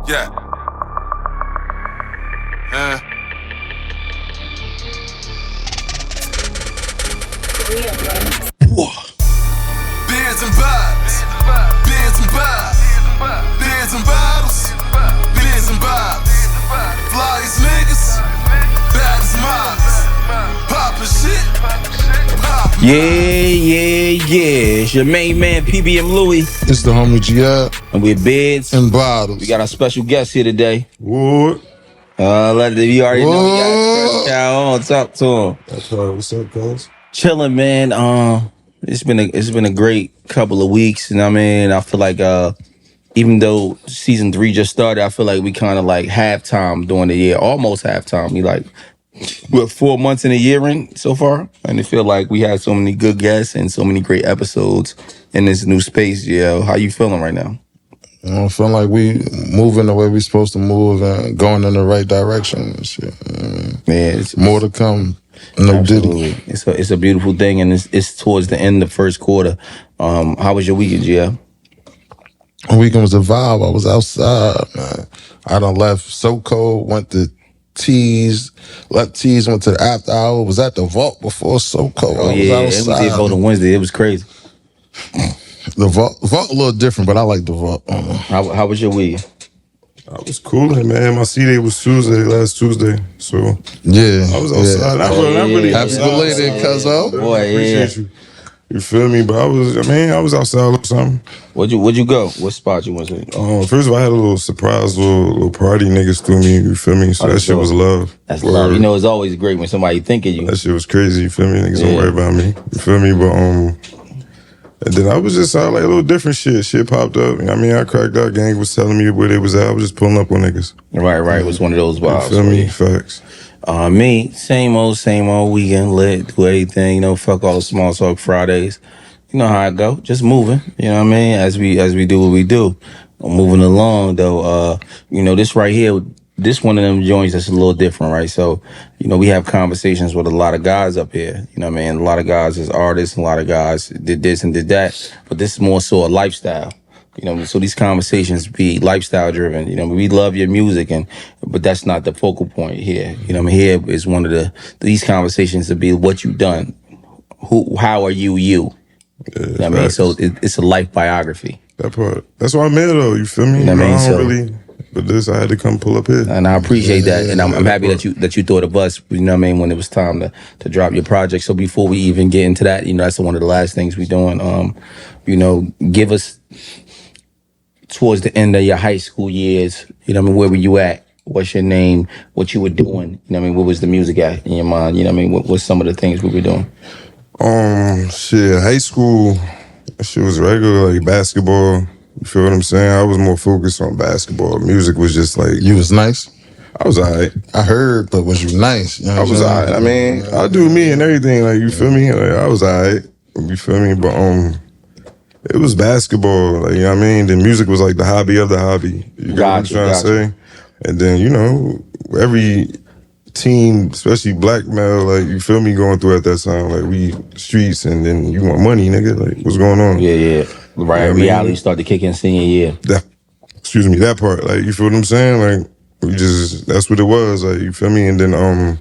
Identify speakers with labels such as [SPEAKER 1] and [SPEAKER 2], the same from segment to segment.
[SPEAKER 1] Yeah. Beers and vibes. Beers and vibes. Beers and bottles. Beers and vibes. Flyest niggas. Baddest minds. Poppin' shit.
[SPEAKER 2] Yeah. It's your main man, PBM Louie.
[SPEAKER 3] It's the homie G.I.
[SPEAKER 2] And we're Bids.
[SPEAKER 3] and Bottles.
[SPEAKER 2] We got our special guest here today.
[SPEAKER 3] What?
[SPEAKER 2] You already know we got Cruch Calhoun. Talk to him.
[SPEAKER 3] That's right. What's up, guys?
[SPEAKER 2] Chilling, man. It's been a great couple of weeks, and I mean, I feel like even though season 3 just started, I feel like we kind of like halftime during the year, almost halftime. We like we're 4 months in a year in so far, and I feel like we had so many good guests and so many great episodes in this new space. Yeah, how you feeling right now?
[SPEAKER 3] I feel like we moving the way we supposed to move and going in the right direction and shit.
[SPEAKER 2] Yeah, it's
[SPEAKER 3] More to come. No
[SPEAKER 2] absolutely.
[SPEAKER 3] diddy.
[SPEAKER 2] It's a beautiful thing, and it's towards the end of the first quarter. How was your weekend, yeah?
[SPEAKER 3] Weekend was a vibe. I was outside, man. I done left so cold, went to Tees, left Tees, went to the after hour, was at the vault before so cold.
[SPEAKER 2] Oh,
[SPEAKER 3] I
[SPEAKER 2] yeah,
[SPEAKER 3] was
[SPEAKER 2] it was
[SPEAKER 3] outside.
[SPEAKER 2] there on Wednesday. It was crazy.
[SPEAKER 3] The vault a little different, but I like the vault.
[SPEAKER 2] How was your weekend?
[SPEAKER 4] I was cooling, man. My C-Day was last Tuesday, so
[SPEAKER 3] Yeah.
[SPEAKER 4] I was outside. I really
[SPEAKER 3] Happy belated, cuzzo.
[SPEAKER 2] Boy,
[SPEAKER 4] appreciate you. You feel me? But I was outside a little something.
[SPEAKER 2] Where'd you go? What spot you went to?
[SPEAKER 4] First of all, I had a little surprise, little party niggas threw me. You feel me? So that shit was love.
[SPEAKER 2] That's love. You know, it's always great when somebody think of you.
[SPEAKER 4] That shit was crazy. You feel me? Niggas don't worry about me. You feel me? But and then I was just out like a little different shit. Shit popped up. I mean, I cracked out. Gang was telling me where they was at. I was just pulling up on niggas.
[SPEAKER 2] Right. It was one of those vibes.
[SPEAKER 4] You feel me? Facts.
[SPEAKER 2] Me, same old weekend, lit, do everything, you know, fuck all the small talk Fridays. You know how I go, just moving, you know what I mean, as we do what we do. Moving along though, you know, this right here, this one of them joints that's a little different, right? So, you know, we have conversations with a lot of guys up here, you know what I mean? A lot of guys is artists, a lot of guys did this and did that, but this is more so a lifestyle. You know, so these conversations be lifestyle driven. You know, we love your music, but that's not the focal point here. You know, I mean, here is one of these conversations to be what you've done. How are you? You know what I mean? So it's a life biography.
[SPEAKER 4] That part. That's why I'm here though. You feel me?
[SPEAKER 2] You know what I mean?
[SPEAKER 4] I don't really. But this, I had to come pull up here.
[SPEAKER 2] And I appreciate that, and I'm happy that you thought of us. You know what I mean? When it was time to drop your project. So before we even get into that, you know, that's one of the last things we doing. You know, give us towards the end of your high school years, you know what I mean, where were you at? What's your name? What you were doing? You know what I mean? What was the music at in your mind? You know what I mean? What was some of the things we were doing?
[SPEAKER 4] High school, shit was regular, like basketball. You feel what I'm saying? I was more focused on basketball. Music was just like...
[SPEAKER 3] You was nice?
[SPEAKER 4] I was all right.
[SPEAKER 3] I heard, but was you nice? You know
[SPEAKER 4] I was all right. I mean, I do me and everything, like, you feel me? Like, I was all right. You feel me? But, it was basketball, like, you know what I mean? The music was like the hobby of the hobby. You got what I'm trying to say? And then, you know, every team, especially black male, like, you feel me, going through at that time, like, we streets, and then you want money, nigga, like, what's going on?
[SPEAKER 2] Yeah. Right, you know reality started to kick in senior year.
[SPEAKER 4] That part, like, you feel what I'm saying? Like, that's what it was, like, you feel me? And then,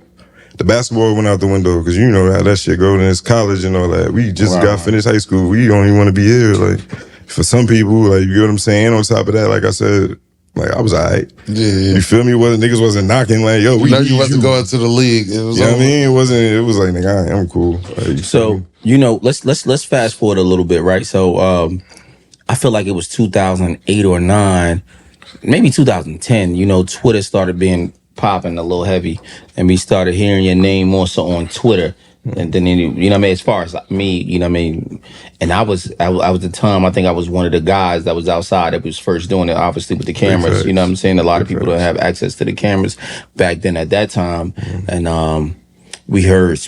[SPEAKER 4] the basketball went out the window because you know how that shit go. And it's college and all that. We just got finished high school. We don't even want to be here. Like, for some people, like, you get what I'm saying? And on top of that, like I said, like, I was all right.
[SPEAKER 3] Yeah.
[SPEAKER 4] You feel me? Niggas wasn't knocking like, yo,
[SPEAKER 3] you wasn't going to the league. It was,
[SPEAKER 4] you know what I mean? It was like, nigga, I'm cool. Like,
[SPEAKER 2] so, you know, let's fast forward a little bit, right? So, I feel like it was 2008 or 9, maybe 2010, you know, Twitter started being popping a little heavy, and we started hearing your name more so on Twitter, and then you know what I mean, as far as like me, you know what I mean, and I was at the time, I think I was one of the guys that was outside that was first doing it, obviously with the cameras. You know what I'm saying? A lot of people don't have access to the cameras back then at that time, and we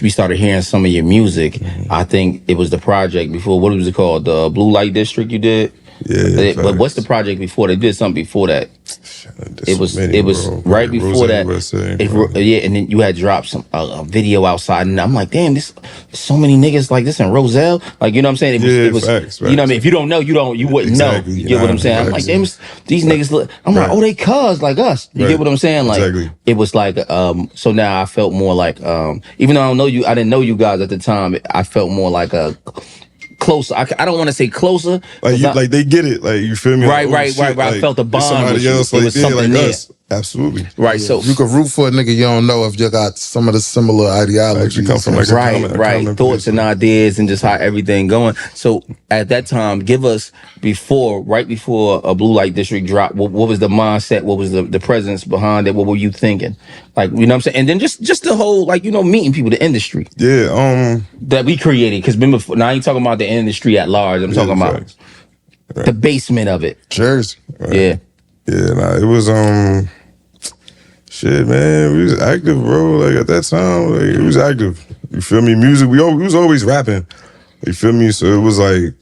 [SPEAKER 2] started hearing some of your music. I think it was the project before, what was it called, the Blue Light District you did? But what's the project before? They did something before that. It was right before that.
[SPEAKER 4] USA,
[SPEAKER 2] and then you had dropped some a video outside, and I'm like, damn, there's so many niggas like this in Roselle. Like, you know what I'm saying? It was
[SPEAKER 4] facts.
[SPEAKER 2] You know what I mean? If you don't know, you wouldn't know. You get what I'm saying? I'm like, damn, these niggas look. I'm like, oh, they cuz like us. You get what I'm saying? Like, it was like, so now I felt more like, even though I didn't know you guys at the time. I felt more like a closer. I don't want to say closer.
[SPEAKER 4] Like they get it. Like, you feel me?
[SPEAKER 2] Right.
[SPEAKER 4] Like,
[SPEAKER 2] I felt the bond.
[SPEAKER 4] Somebody else,
[SPEAKER 2] it was something there.
[SPEAKER 4] Us. Absolutely.
[SPEAKER 2] Right. So
[SPEAKER 3] you could root for a nigga you don't know if you got some of the similar ideologies.
[SPEAKER 4] You come from like
[SPEAKER 2] right. Thoughts and ideas and just how everything going. So at that time, give us right before a Blue Light District drop, what was the mindset? What was the presence behind it? What were you thinking? Like, you know what I'm saying? And then just the whole, like, you know, meeting people, the industry.
[SPEAKER 4] Yeah.
[SPEAKER 2] That we created. Because remember, now I ain't talking about the industry at large. I'm talking about the basement of it.
[SPEAKER 3] Jersey.
[SPEAKER 4] Right.
[SPEAKER 2] Yeah.
[SPEAKER 4] Yeah, nah, it was shit, man. We was active, bro. Like, at that time, like, it was active. You feel me? Music, we was always rapping. You feel me? So it was like,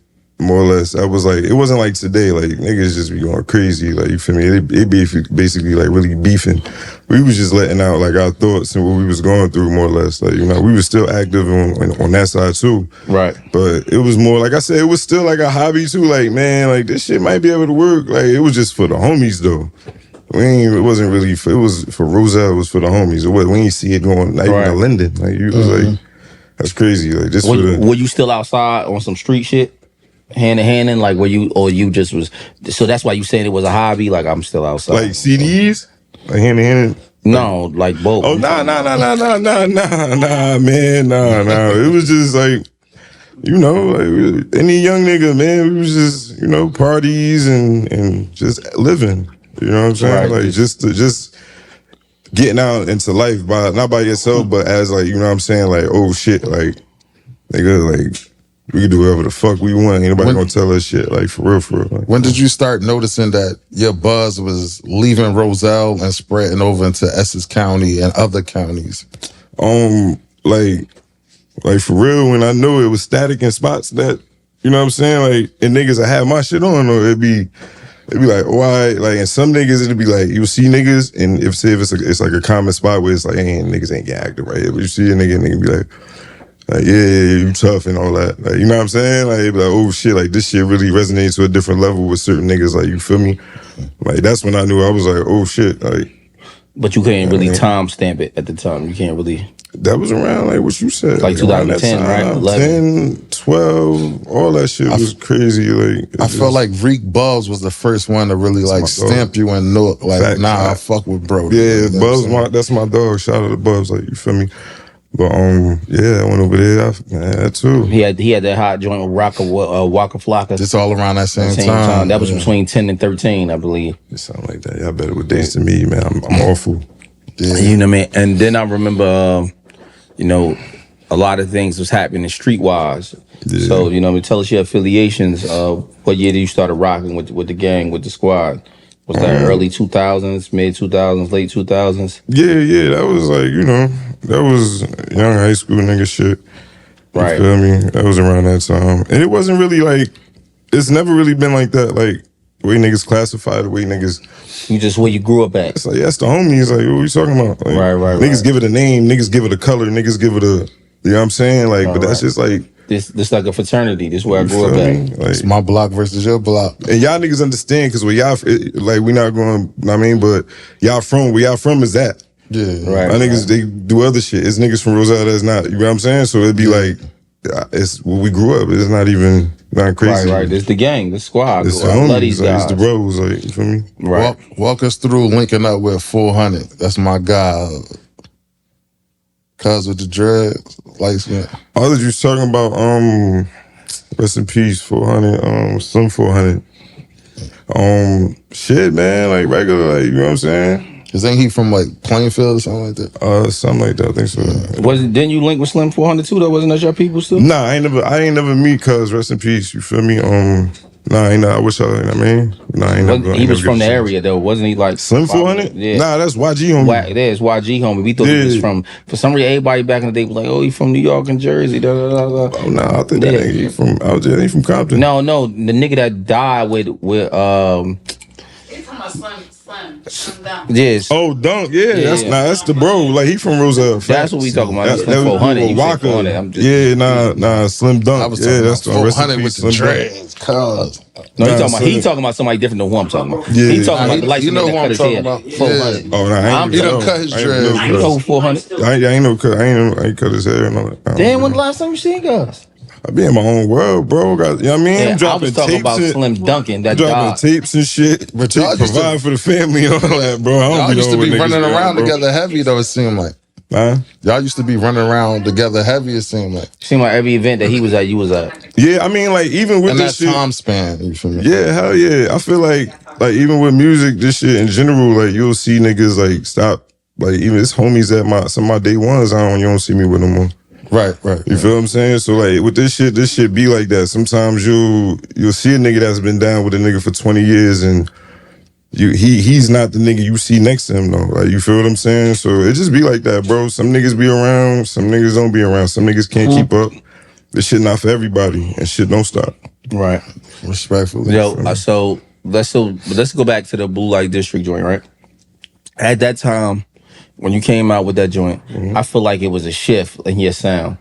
[SPEAKER 4] more or less, I was like, it wasn't like today, like, niggas just be going crazy. Like, you feel me? It be basically like really beefing. We was just letting out like our thoughts and what we was going through, more or less. Like, you know, we was still active on that side too.
[SPEAKER 2] Right.
[SPEAKER 4] But it was more, like I said, it was still like a hobby too. Like, man, like, this shit might be able to work. Like, it was just for the homies though. It wasn't really it was for Roselle, it was for the homies. We ain't see it going, not even to Linden. Like, you was like, that's crazy. Like, just
[SPEAKER 2] were you still outside on some street shit? Hand in hand, like, you just was, so that's why you saying it was a hobby. Like, I'm still outside.
[SPEAKER 4] Like CDs, like hand in hand.
[SPEAKER 2] No, like both.
[SPEAKER 4] Oh, nah, man, nah. It was just like, you know, like any young nigga, man. We was just, you know, parties and just living. You know what I'm saying? Right. Like, just getting out into life not by yourself, but as, like, you know what I'm saying? Like, oh shit, like, nigga, like, we can do whatever the fuck we want. Ain't nobody gonna tell us shit. Like, for real. Like,
[SPEAKER 3] when did you start noticing that your buzz was leaving Roselle and spreading over into Essex County and other counties?
[SPEAKER 4] Like for real, when I knew it was static in spots that, you know what I'm saying? Like, and niggas that have my shit on, or it'd be like, why? Like, and some niggas, it'd be like, you see niggas, and if it's like a common spot where it's like, hey, niggas ain't getting active right here. But you see a nigga be like, yeah, you tough and all that. Like, you know what I'm saying? Like, it'd be like, oh shit, like, this shit really resonates to a different level with certain niggas. Like, you feel me? Like, that's when I knew. I was like, oh shit, like.
[SPEAKER 2] But you couldn't really time stamp it at the time. You can't really.
[SPEAKER 4] That was around, like, what you said.
[SPEAKER 2] Like 2010, right?
[SPEAKER 4] 11. 10, 12, all that shit was crazy. Like,
[SPEAKER 3] I felt like Reek Bubs was the first one to really, like, stamp you and know, like, I fuck with bro.
[SPEAKER 4] Yeah, Bubs, that's my dog. Shout out to Bubs, like, you feel me? But yeah, I went over there. That too.
[SPEAKER 2] He had that hot joint with Waka Flocka.
[SPEAKER 3] Just all around that same time.
[SPEAKER 2] That was between 10 and 13, I believe.
[SPEAKER 4] It sound like that. Y'all better with dates than me, man. I'm awful.
[SPEAKER 2] Yeah. You know what I mean? And then I remember, you know, a lot of things was happening streetwise. Yeah. So, you know, tell us your affiliations. What year did you start rocking with the gang, with the squad? Was that early 2000s, mid 2000s, late 2000s?
[SPEAKER 4] Yeah. That was like, you know, that was young high school nigga shit.
[SPEAKER 2] Right.
[SPEAKER 4] You feel me? That was around that time. And it wasn't really like, it's never really been like that, like, the way niggas classify, the way niggas.
[SPEAKER 2] You just where you grew up at.
[SPEAKER 4] It's like, that's the homies. Like, what are you talking about? Like,
[SPEAKER 2] right.
[SPEAKER 4] Niggas give it a name, niggas give it a color, niggas give it a, you know what I'm saying? Like, but that's just like.
[SPEAKER 2] This like a fraternity. This is where I grew up at.
[SPEAKER 3] Like, it's my block versus your block.
[SPEAKER 4] And y'all niggas understand, because where y'all, like, we not going, I mean, but y'all from, where y'all from is that.
[SPEAKER 3] Yeah.
[SPEAKER 2] Right.
[SPEAKER 4] My niggas, they do other shit. It's niggas from Roselle that's not, you know what I'm saying? So it'd be like, it's where we grew up. It's not even, not crazy.
[SPEAKER 2] Right. It's the gang, the squad.
[SPEAKER 4] It's the homies, like, it's the bros, like, you feel me?
[SPEAKER 2] Right.
[SPEAKER 3] Walk us through linking up with 400. That's my guy. Cuz with the dreads, light skin.
[SPEAKER 4] I was just talking about, rest in peace, 400, some 400. Shit, man, like regular, like, you know what I'm saying?
[SPEAKER 3] Cause ain't he from like Plainfield or something like that?
[SPEAKER 4] Something like that, I think so.
[SPEAKER 2] Didn't you link with Slim 400 too though? Wasn't that your people still?
[SPEAKER 4] Nah, I ain't never meet Cuz, rest in peace, you feel me? Nah, ain't I wish I mean. Nah, I ain't never.
[SPEAKER 2] He was from the area though, wasn't he? Like
[SPEAKER 4] Slim 400?
[SPEAKER 2] Yeah.
[SPEAKER 4] Nah, that's YG homie.
[SPEAKER 2] There's YG homie. We thought he was from. For some reason, everybody back in the day was like, "Oh, he from New York and Jersey." Da, da, da, da.
[SPEAKER 4] Oh nah, I think that nigga he from out there. He from Compton.
[SPEAKER 2] No, the nigga that died with
[SPEAKER 5] He's talking about Slim Dunk.
[SPEAKER 2] Yes.
[SPEAKER 4] Oh, Dunk, yeah. That's the bro. Like he from Roselle.
[SPEAKER 2] That's what we talking about.
[SPEAKER 4] That was
[SPEAKER 2] 400.
[SPEAKER 4] Waka. Yeah, nah, Slim Dunk.
[SPEAKER 3] I was talking about 400 with the dreads, cuz.
[SPEAKER 2] No, he talking about somebody different than who I'm talking about.
[SPEAKER 4] Yeah.
[SPEAKER 2] He talking about the light.
[SPEAKER 3] You know who I'm talking about?
[SPEAKER 2] 400.
[SPEAKER 4] Oh, nah,
[SPEAKER 3] He done cut his dreads.
[SPEAKER 2] You know who 400?
[SPEAKER 4] I ain't no cut. I ain't cut his hair and all that.
[SPEAKER 2] Damn, when the last time you seen us?
[SPEAKER 4] I be in my own world, bro. You know what I mean?
[SPEAKER 2] Yeah,
[SPEAKER 4] I'm dropping
[SPEAKER 2] I was talking about
[SPEAKER 4] tapes
[SPEAKER 2] Slim Duncan. That
[SPEAKER 4] dropping
[SPEAKER 2] died.
[SPEAKER 4] tapes and shit.
[SPEAKER 3] But
[SPEAKER 4] to
[SPEAKER 3] y'all used
[SPEAKER 4] provide for the family and all that, bro. I don't
[SPEAKER 3] Y'all
[SPEAKER 4] be
[SPEAKER 3] used to
[SPEAKER 4] knowing
[SPEAKER 3] be
[SPEAKER 4] what
[SPEAKER 3] running
[SPEAKER 4] niggas
[SPEAKER 3] around
[SPEAKER 4] doing, bro.
[SPEAKER 3] together heavy, though, it seemed like.
[SPEAKER 4] Huh?
[SPEAKER 3] Y'all used to be running around together heavy, it seemed like.
[SPEAKER 2] Seemed like every event that he was at, you was at.
[SPEAKER 4] Yeah, I mean, like, even with
[SPEAKER 3] In
[SPEAKER 4] this
[SPEAKER 3] that
[SPEAKER 4] shit.
[SPEAKER 3] time span, you feel me?
[SPEAKER 4] Yeah, hell yeah. I feel like even with music, this shit in general, like, you'll see niggas, like, stop. Like, even it's homies at some of my day ones, you don't see me with no more.
[SPEAKER 3] Right.
[SPEAKER 4] You feel what I'm saying? So like with this shit be like that. Sometimes you'll see a nigga that's been down with a nigga for 20 years and he's not the nigga you see next to him though. Like you feel what I'm saying? So it just be like that, bro. Some niggas be around, some niggas don't be around. Some niggas can't keep up. This shit not for everybody and shit don't stop.
[SPEAKER 2] Right.
[SPEAKER 3] Respectfully.
[SPEAKER 2] Yo, so let's go back to the Blue Light District joint, right? At that time, when you came out with that joint, I feel like it was a shift in your sound.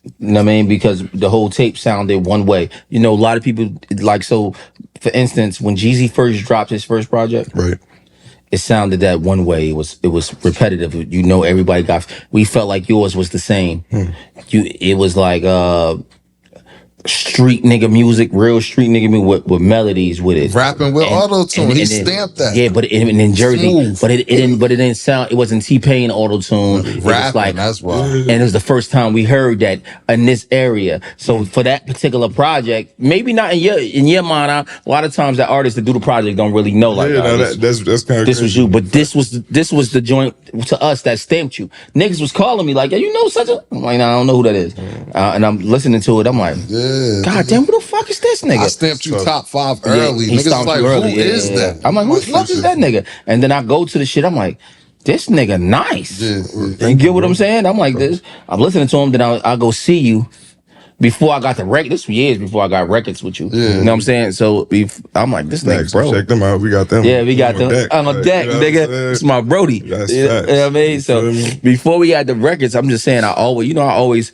[SPEAKER 2] You know what I mean? Because the whole tape sounded one way. You know, a lot of people, like, so, for instance, when Jeezy first dropped his first project,
[SPEAKER 4] right,
[SPEAKER 2] it sounded that one way. It was repetitive. You know, we felt like yours was the same. It was like, street nigga music, real street nigga music with melodies with it.
[SPEAKER 3] Rapping with auto-tune. He stamped that.
[SPEAKER 2] Yeah, but in Jersey,
[SPEAKER 3] Smooth.
[SPEAKER 2] but it didn't sound, it wasn't T-Pain auto-tune. It was like,
[SPEAKER 3] that's why.
[SPEAKER 2] and it was the first time we heard that in this area. So for that particular project, maybe not in your mind, a lot of times that artists that do the project don't really know like
[SPEAKER 4] that's kind of
[SPEAKER 2] this was you, but this was the joint to us that stamped you. Niggas was calling me like, yeah, you know such a, I'm like, nah, I don't know who that is. And I'm listening to it, I'm like, God damn, who the fuck is this nigga?
[SPEAKER 3] I stamped you top 5 early.
[SPEAKER 2] He
[SPEAKER 3] Niggas like,
[SPEAKER 2] early.
[SPEAKER 3] who is that?
[SPEAKER 2] I'm like, who the fuck is that nigga? And then I go to the shit, I'm like, this nigga nice. You get what I'm saying? I'm like this. I'm listening to him, then I go see you. Before I got the record, this was years before I got records with you. You know what I'm saying? So I'm like, this nigga, bro.
[SPEAKER 4] Check them out. We got them.
[SPEAKER 2] Yeah, we got them. On a deck, nigga. It's my Brody. You know what I mean? So before we had the records, I'm just saying, I always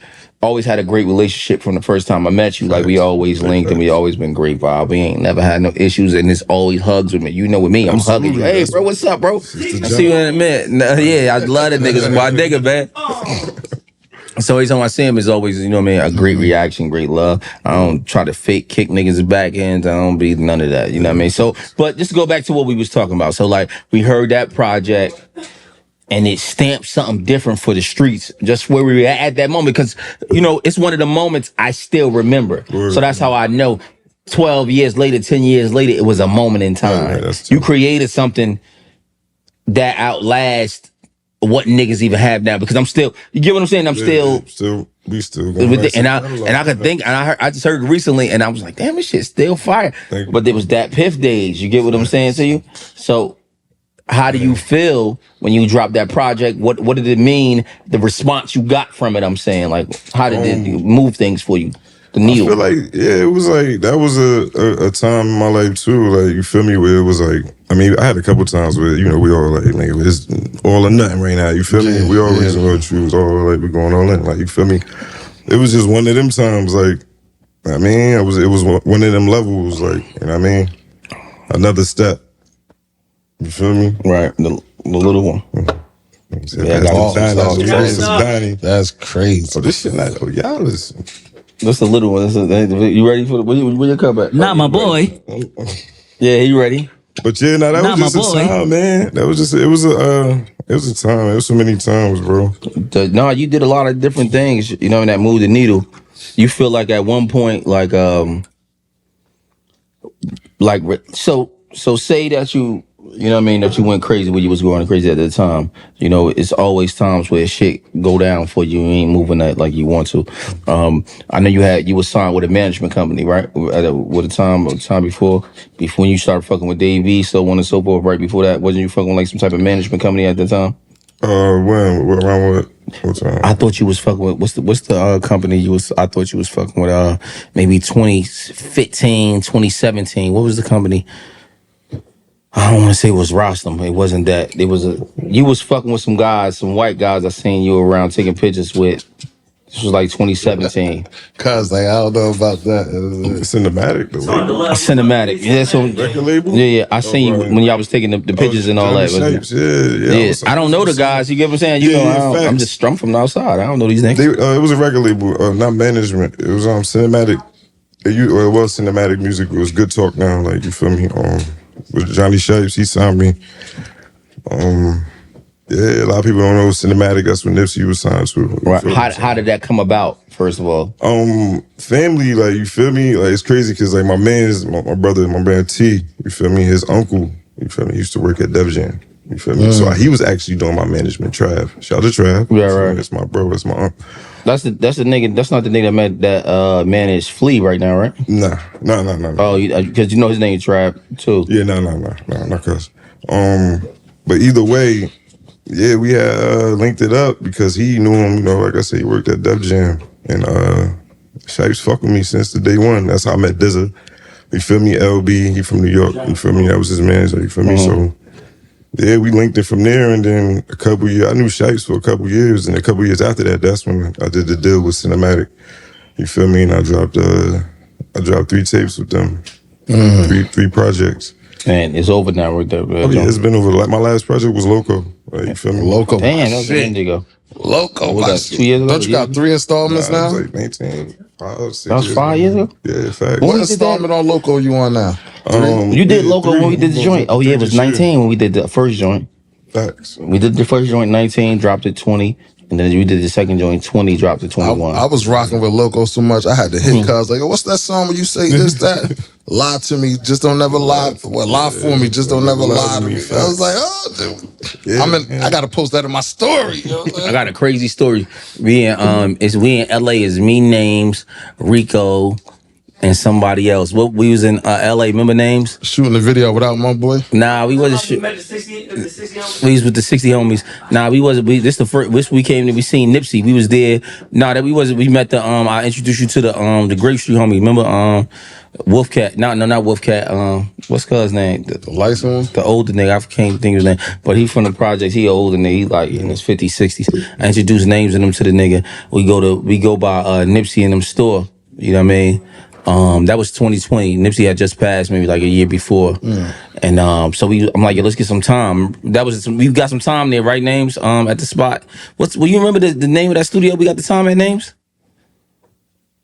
[SPEAKER 2] had a great relationship from the first time I met you. Like we always linked and we always been great vibe. We ain't never had no issues and it's always hugs with me. You know with me, I'm hugging you. Hey bro, what's up, bro? I'll see you in a minute. No, yeah, I love that niggas. My nigga, man. So every time I see him, it's always, you know what I mean, a great reaction, great love. I don't try to fake kick niggas' back ends. I don't be none of that. You know what I mean? So, but just to go back to what we was talking about. So like, we heard that project and it stamped something different for the streets, just where we were at that moment. Because, you know, it's one of the moments I still remember. So that's how I know 12 years later, 10 years later, it was a moment in time. You created something that outlasts what niggas even have now, because I'm still, you get what I'm saying?
[SPEAKER 4] We still
[SPEAKER 2] and I could think, and I just heard it recently and I was like, damn, this shit's still fire. But there was that Piff days, you get what I'm saying to you? So how do you feel when you dropped that project? What did it mean? The response you got from it, I'm saying, like, how did it move things for you? The needle.
[SPEAKER 4] I feel like, it was like, that was a time in my life too, like, you feel me, where it was like, I mean, I had a couple times where, you know, we all like, nigga, it's all or nothing right now, you feel me? We always choose all, like, we going all in, like, you feel me? It was just one of them times, like, I mean, it was one of them levels, like, you know what I mean? Another step. You feel me?
[SPEAKER 2] Right, the little one.
[SPEAKER 3] Yeah, that's crazy.
[SPEAKER 4] Oh, this shit not, y'all listen.
[SPEAKER 2] That's the little one. You ready for where your cup at?
[SPEAKER 6] Not my boy.
[SPEAKER 2] Yeah, he ready.
[SPEAKER 4] But yeah, that was just a time, man. That was just it was a time. It was so many times, bro.
[SPEAKER 2] You did a lot of different things, you know, in that Move the Needle. You feel like at one point, so say that you You know what I mean? That you went crazy when you was going crazy at the time. You know, it's always times where shit go down for you. You ain't moving that like you want to. I know you was signed with a management company, right? With a time before when you started fucking with Dave E, so on and so forth. Right before that, wasn't you fucking with like some type of management company at the time?
[SPEAKER 4] Around what time?
[SPEAKER 2] I thought you was fucking with what's the company you was? I thought you was fucking with maybe 2015, 2017. What was the company? I don't want to say it was Rostam. It wasn't that. You was fucking with some guys, some white guys I seen you around taking pictures with. This was like 2017.
[SPEAKER 3] Cause like, I don't know about that.
[SPEAKER 4] Cinematic, the label.
[SPEAKER 2] Cinematic. Yeah, so
[SPEAKER 4] Record label?
[SPEAKER 2] yeah. I seen you when y'all was taking the pictures and all that.
[SPEAKER 4] Shapes, yeah.
[SPEAKER 2] I don't know the guys. You get what I'm saying? You know, I'm just from the outside. I don't know these names.
[SPEAKER 4] It was a record label, not management. It was cinematic. It was cinematic music. It was Good Talk Now. Like, you feel me? With Johnny Shapes, he signed me. Yeah, a lot of people don't know cinematic. That's when Nipsey was signed to.
[SPEAKER 2] Right. How did that come about? First of all,
[SPEAKER 4] family, like, you feel me? Like, it's crazy because like my brother, my man T, you feel me? His uncle, you feel me? He used to work at Def Jam. You feel me? So he was actually doing my management, Trav. Shout out to Trav.
[SPEAKER 2] Yeah, right.
[SPEAKER 4] That's my bro. That's my uncle.
[SPEAKER 2] That's the nigga. That's not the nigga that managed Flea right now, right?
[SPEAKER 4] Nah.
[SPEAKER 2] Oh, because you know his name Trav too.
[SPEAKER 4] Yeah, not cuz. But either way, yeah, we had linked it up because he knew him. You know, like I said, he worked at Def Jam, and Shapes fucked with me since the day one. That's how I met Dizza. You feel me? LB, he from New York. You feel me? That was his man. So you feel me? So. Yeah, we linked it from there, and then a couple years, I knew Shapes for a couple years, and a couple years after that, that's when I did the deal with Cinematic. You feel me? And I dropped 3 tapes with them, three projects.
[SPEAKER 2] And it's over now, right there.
[SPEAKER 4] Oh yeah, it's been over. Like, my last project was Loco. Like, you feel me?
[SPEAKER 3] Loco.
[SPEAKER 2] Damn, that was a minute ago.
[SPEAKER 3] Loco.
[SPEAKER 2] What was that, 2 years ago?
[SPEAKER 3] Don't you got 3 installments now?
[SPEAKER 4] It was like 19, 5, 6
[SPEAKER 2] That was 5 years ago?
[SPEAKER 4] Yeah, facts.
[SPEAKER 3] What installment on Loco you on now?
[SPEAKER 2] You did Loco when we did the joint. Oh yeah, it was 19 when we did the first joint.
[SPEAKER 4] Facts.
[SPEAKER 2] We did the first joint 19, dropped it 20, and then we did the second joint 20, dropped it 21.
[SPEAKER 3] I was rocking with Loco so much I had to hit cuz like, what's that song where you say this, that? Lie to me, just don't never lie. Well, lie for me, just don't never lie to me. I was like, oh, dude. Yeah, I gotta post that in my story. You know what I'm saying?
[SPEAKER 2] I got a crazy story. We in LA. Is me, Names, Rico, and somebody else. We was in LA. Remember Names?
[SPEAKER 3] Shooting the video without my boy.
[SPEAKER 2] Nah, we wasn't shooting. We was with the 60 homies. Nah, we wasn't. This the first. We came. We seen Nipsey. We was there. Nah, that we wasn't. We met the. I introduced you to the Grape Street homie. Remember Wolfcat? No, not Wolfcat. What's cuz name?
[SPEAKER 3] The lights one?
[SPEAKER 2] The older nigga. I can't think of his name. But he from the projects. He older nigga. He like in his 50s, 60s. I introduced Names and them to the nigga. We go by Nipsey in them store. You know what I mean? That was 2020. Nipsey had just passed maybe like a year before. And so I'm like, yo, let's get some time. We got some time there, right? Names at the spot. Will you remember the name of that studio we got the time at, Names?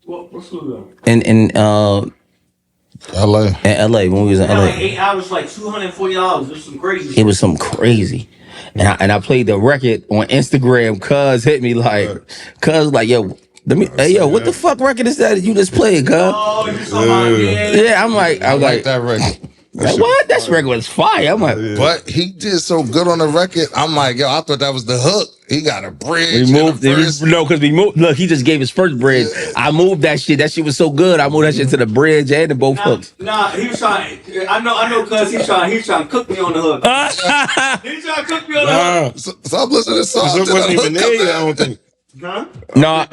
[SPEAKER 6] What studio?
[SPEAKER 2] In
[SPEAKER 3] LA.
[SPEAKER 2] In LA, when we was in LA.
[SPEAKER 6] Like 8 hours, like $240. It was some crazy.
[SPEAKER 2] It was some crazy. And I played the record on Instagram. Cuz hit me like, yo, what the fuck record is that you just played, cuz?
[SPEAKER 6] Oh, you talking about,
[SPEAKER 2] yeah. I was like
[SPEAKER 3] that record.
[SPEAKER 2] What? That record was fire. I'm like,
[SPEAKER 3] but he did so good on the record. I'm like, yo, I thought that was the hook. He got a bridge.
[SPEAKER 2] Because we moved. Look, he just gave his first bridge. Yeah. I moved that shit. That shit was so good. I moved that shit to the bridge and the both hooks.
[SPEAKER 6] Nah, he was trying. I know, cuz he's trying to cook me on the hook. He's trying to cook me on the hook.
[SPEAKER 3] So I'm listening to songs.
[SPEAKER 4] It wasn't even there. I don't think.
[SPEAKER 6] Huh?
[SPEAKER 2] No.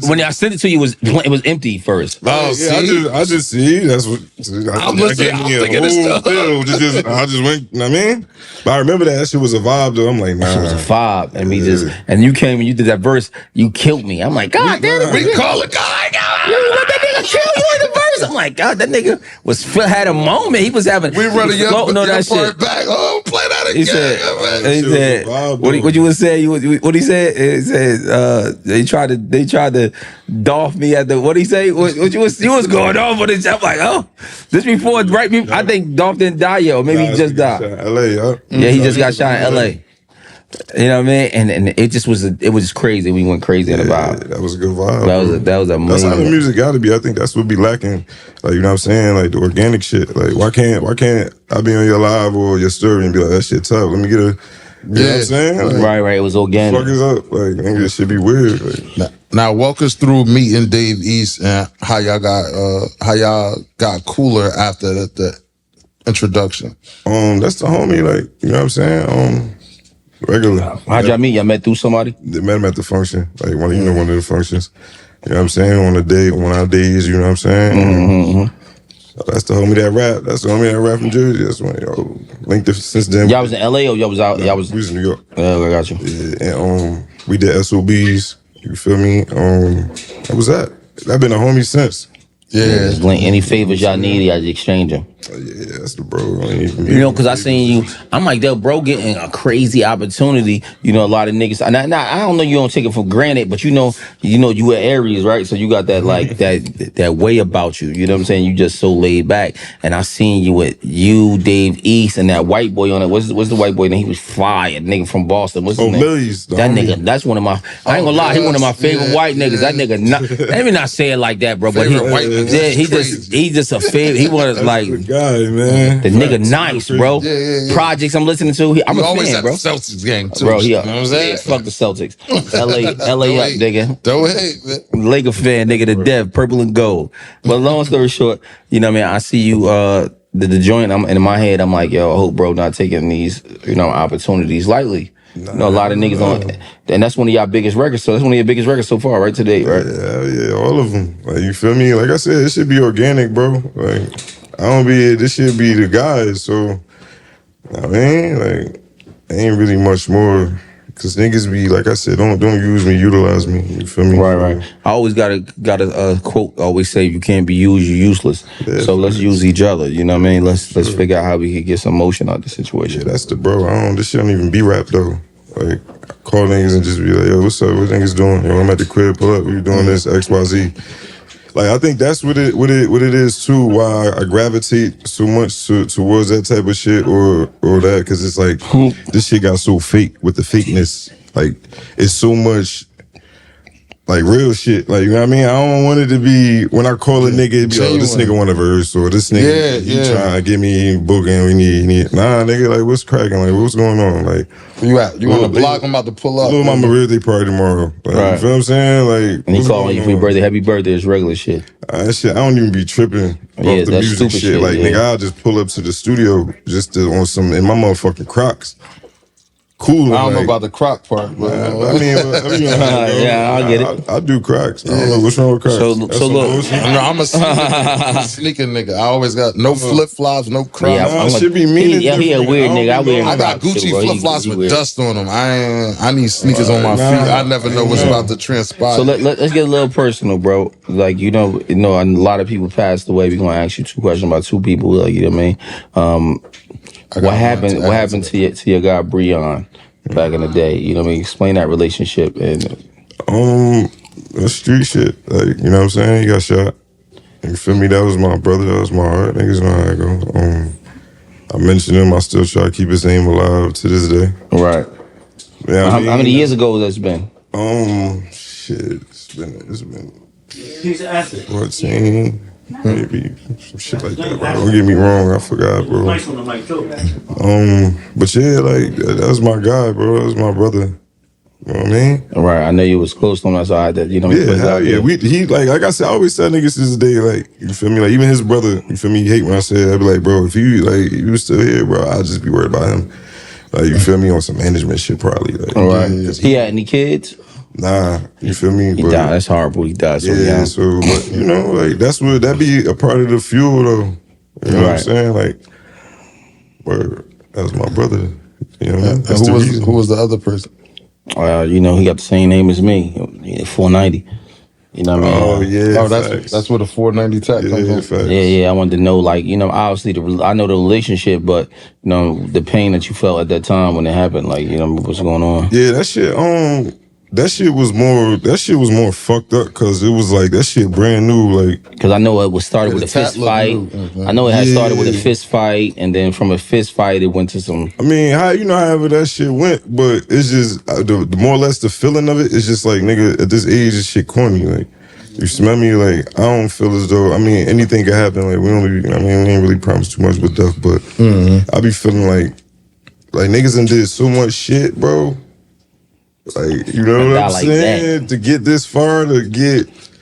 [SPEAKER 2] When I sent it to you, it was empty first.
[SPEAKER 4] Oh, see? I just see. That's what
[SPEAKER 3] I'm listening. I'm thinking this stuff.
[SPEAKER 4] I just went. You know what I mean, but I remember that shit was a vibe. Though I'm like, nah,
[SPEAKER 2] it was a vibe, and you came and you did that verse. You killed me. I'm like, God damn it,
[SPEAKER 3] we call it God.
[SPEAKER 2] Let that nigga kill you in the verse. I'm like, God, that nigga had a moment. He was having.
[SPEAKER 3] We running your
[SPEAKER 2] that
[SPEAKER 3] part
[SPEAKER 2] shit
[SPEAKER 3] back. Oh, play that again.
[SPEAKER 2] He said, what you would say? What he said? He said they tried to doff me at the. What he say? What you was going on for this? I'm like, oh, this before right before. I think Dolph didn't die yet, or maybe he just died.
[SPEAKER 4] LA,
[SPEAKER 2] yeah, he just got shot in LA. You know what I mean? And it just was crazy. We went crazy in the vibe.
[SPEAKER 4] That was a good vibe.
[SPEAKER 2] That was amazing.
[SPEAKER 4] That's how the music got to be. I think that's what be lacking. Like, you know what I'm saying? Like the organic shit. Like, why can't I be on your live or your story and be like, that shit tough. Let me get a. You know what I'm saying? Like,
[SPEAKER 2] right. It was organic.
[SPEAKER 4] Fuck is up? Like, nigga, this shit be weird. Like.
[SPEAKER 3] Now walk us through meeting Dave East and how y'all got cooler after the introduction.
[SPEAKER 4] That's the homie. Like, you know what I'm saying? Regular.
[SPEAKER 2] How'd y'all meet? Y'all met through somebody?
[SPEAKER 4] They met him at the function. Like, one of the functions. You know what I'm saying? On our days, you know what I'm saying? That's the homie that rap. That's the homie that rap from Jersey. That's when linked since then.
[SPEAKER 2] Y'all was in LA or y'all was out? Y'all was.
[SPEAKER 4] We was in New York.
[SPEAKER 2] I got you.
[SPEAKER 4] Yeah, and we did SOBs. You feel me? That was that. I've been a homie since.
[SPEAKER 3] Yeah.
[SPEAKER 2] Any favors y'all need, y'all exchange them.
[SPEAKER 4] Yeah, that's the bro.
[SPEAKER 2] You know, because I seen you. I'm like, that bro getting a crazy opportunity. You know, a lot of niggas. And I don't know, you don't take it for granted, but you know, you were Aries, right? So you got that like that way about you. You know what I'm saying? You just so laid back. And I seen you with you, Dave East, and that white boy on it. What's the white boy name? He was fire, nigga from Boston. What's his name?
[SPEAKER 4] Millies.
[SPEAKER 2] That nigga. That's one of my. I ain't gonna lie. He one of my favorite white niggas. That nigga. Let me not say it like that, bro. But he just a favorite. He was like
[SPEAKER 4] the guy, man.
[SPEAKER 2] The nigga nice, bro. Projects I'm listening to. I'm a fan, bro.
[SPEAKER 3] Celtics game too.
[SPEAKER 2] Bro,
[SPEAKER 3] you know what I'm saying?
[SPEAKER 2] Fuck the Celtics. LA up, nigga.
[SPEAKER 3] Don't hate, man.
[SPEAKER 2] Laker fan, nigga, to death, purple and gold. But long story short, you know what I mean? I see you, the joint, in my head, I'm like, yo, I hope bro not taking these, opportunities lightly. A lot of niggas on, and that's one of y'all biggest records. So that's one of your biggest records so far, right? Today, right?
[SPEAKER 4] Yeah, all of them. Like, you feel me? Like I said, it should be organic, bro. Like, this should be the guys. So, I mean, like, ain't really much more. Cause niggas be, like I said, don't use me, utilize me. You feel me?
[SPEAKER 2] Right. I always got a quote. Always say, you can't be used, you're useless. Yeah, so let's use each other. You know what I mean? Let's figure out how we can get some motion out of the situation.
[SPEAKER 4] Yeah, that's the bro. This shit don't even be rap though. Like, call niggas and just be like, yo, what's up? What niggas doing? Yo, I'm at the crib. Pull up. We doing this XYZ. Like, I think that's what it is too. Why I gravitate so much towards that type of shit or that, because it's like this shit got so fake with the fakeness. Like, it's so much like real shit. Like, you know what I mean? I don't want it to be when I call a nigga, it be, oh, this nigga want a verse, or this nigga he trying to get me booking. We need nah, nigga. Like, what's cracking? Like, what's going on? Like,
[SPEAKER 3] you on the block? I'm about to pull up.
[SPEAKER 4] Little mama birthday party tomorrow. Like,
[SPEAKER 2] right.
[SPEAKER 4] You feel what I'm saying? Like,
[SPEAKER 2] and he calling you for your birthday. Happy birthday is regular shit.
[SPEAKER 4] That shit, I don't even be tripping off the music shit. Like, nigga, I'll just pull up to the studio just on some in my motherfucking Crocs. Cool.
[SPEAKER 3] I don't know about the Croc part, but
[SPEAKER 4] I mean,
[SPEAKER 2] yeah, I get it.
[SPEAKER 4] I do Crocs. I don't know what's wrong with Crocs.
[SPEAKER 2] So look,
[SPEAKER 3] I'm a sneaker nigga. I always got no flip flops, no Crocs.
[SPEAKER 2] Yeah,
[SPEAKER 4] should be meaning.
[SPEAKER 2] He a weird nigga.
[SPEAKER 3] I got Gucci flip flops with dust on them. I need sneakers on my feet. I never know what's about to transpire.
[SPEAKER 2] So let's get a little personal, bro. Like, you know, a lot of people passed away. We're gonna ask you two questions about two people. Like, you know what I mean? What happened to your guy Breon back in the day? You know what I mean? Explain that relationship and
[SPEAKER 4] the street shit. Like, you know what I'm saying? He got shot. You feel me? That was my brother. That was my heart. Niggas know how it go. I mentioned him. I still try to keep his name alive to this day.
[SPEAKER 2] Right.
[SPEAKER 4] Yeah.
[SPEAKER 2] How many years ago has that been?
[SPEAKER 4] Shit. It's been.
[SPEAKER 6] He's an asset.
[SPEAKER 4] 14. Maybe some shit like that, bro. Don't get me wrong, I forgot, bro.
[SPEAKER 6] Nice on the mic too.
[SPEAKER 4] But yeah, like, that was my guy, bro. That was my brother. You know what I mean?
[SPEAKER 2] Right. I know you was close to him. That's why that, you know.
[SPEAKER 4] Yeah. He like I said, I always tell niggas since the day, like, you feel me? Like, even his brother, you feel me? He hate when I say I'd be like, bro, if you was still here, bro, I'd just be worried about him. Like, you feel me? On some management shit, probably. Like,
[SPEAKER 2] all right. He had any kids?
[SPEAKER 4] Nah, you feel me?
[SPEAKER 2] He died. That's horrible. He died so young.
[SPEAKER 4] Yeah, so, but, you know, like, that be a part of the fuel, though. You know what I'm saying? Like, that was my brother. You know, that's
[SPEAKER 3] who was the other person?
[SPEAKER 2] You know, he got the same name as me, 490. You know what I mean?
[SPEAKER 4] Oh, yeah.
[SPEAKER 3] Oh, that's where the 490 tech comes from.
[SPEAKER 2] Yeah. I wanted to know, like, you know, obviously, I know the relationship, but, you know, the pain that you felt at that time when it happened, like, you know, what's going on?
[SPEAKER 4] Yeah, that shit, that shit was more fucked up because it was like that shit brand new. Like,
[SPEAKER 2] because I know it was started with a fist fight. I know it had started with a fist fight, and then from a fist fight it went to some.
[SPEAKER 4] I mean, however that shit went, but it's just the more or less the feeling of it. It's just like, nigga, at this age, this shit corny. Like, you smell me? Like, I don't feel as though. I mean, anything could happen. Like, we ain't really promised too much with death, but I be feeling like niggas done did so much shit, bro. Like, you know what I'm saying? That. To get this far,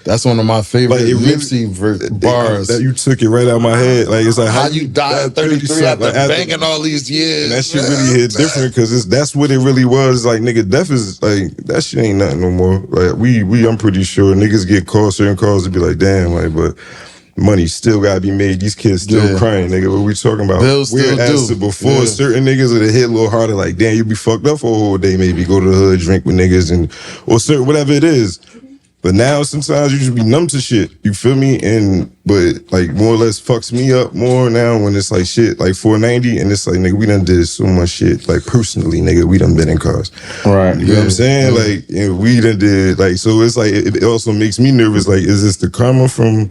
[SPEAKER 3] that's one of my favorite Nipsey bars.
[SPEAKER 4] That you took it right out of my head. Like, it's like
[SPEAKER 3] how you died at 33 after banging all these years.
[SPEAKER 4] And that shit really hit different because that's what it really was. Like, nigga, death is like, that shit ain't nothing no more. Like, I'm pretty sure niggas get calls, certain calls to be like, damn, like, but money still gotta be made. These kids still crying, nigga. What we talking about? We're asking before certain niggas would have hit a little harder. Like, damn, you be fucked up for a whole day. Maybe go to the hood, drink with niggas, or certain whatever it is. But now sometimes you just be numb to shit. You feel me? But like more or less fucks me up more now when it's like shit like 490 and it's like, nigga, we done did so much shit. Like personally, nigga, we done been in cars.
[SPEAKER 2] Right.
[SPEAKER 4] You know what I'm saying? Like, and we done did like, so it's like it also makes me nervous. Like, is this the karma from?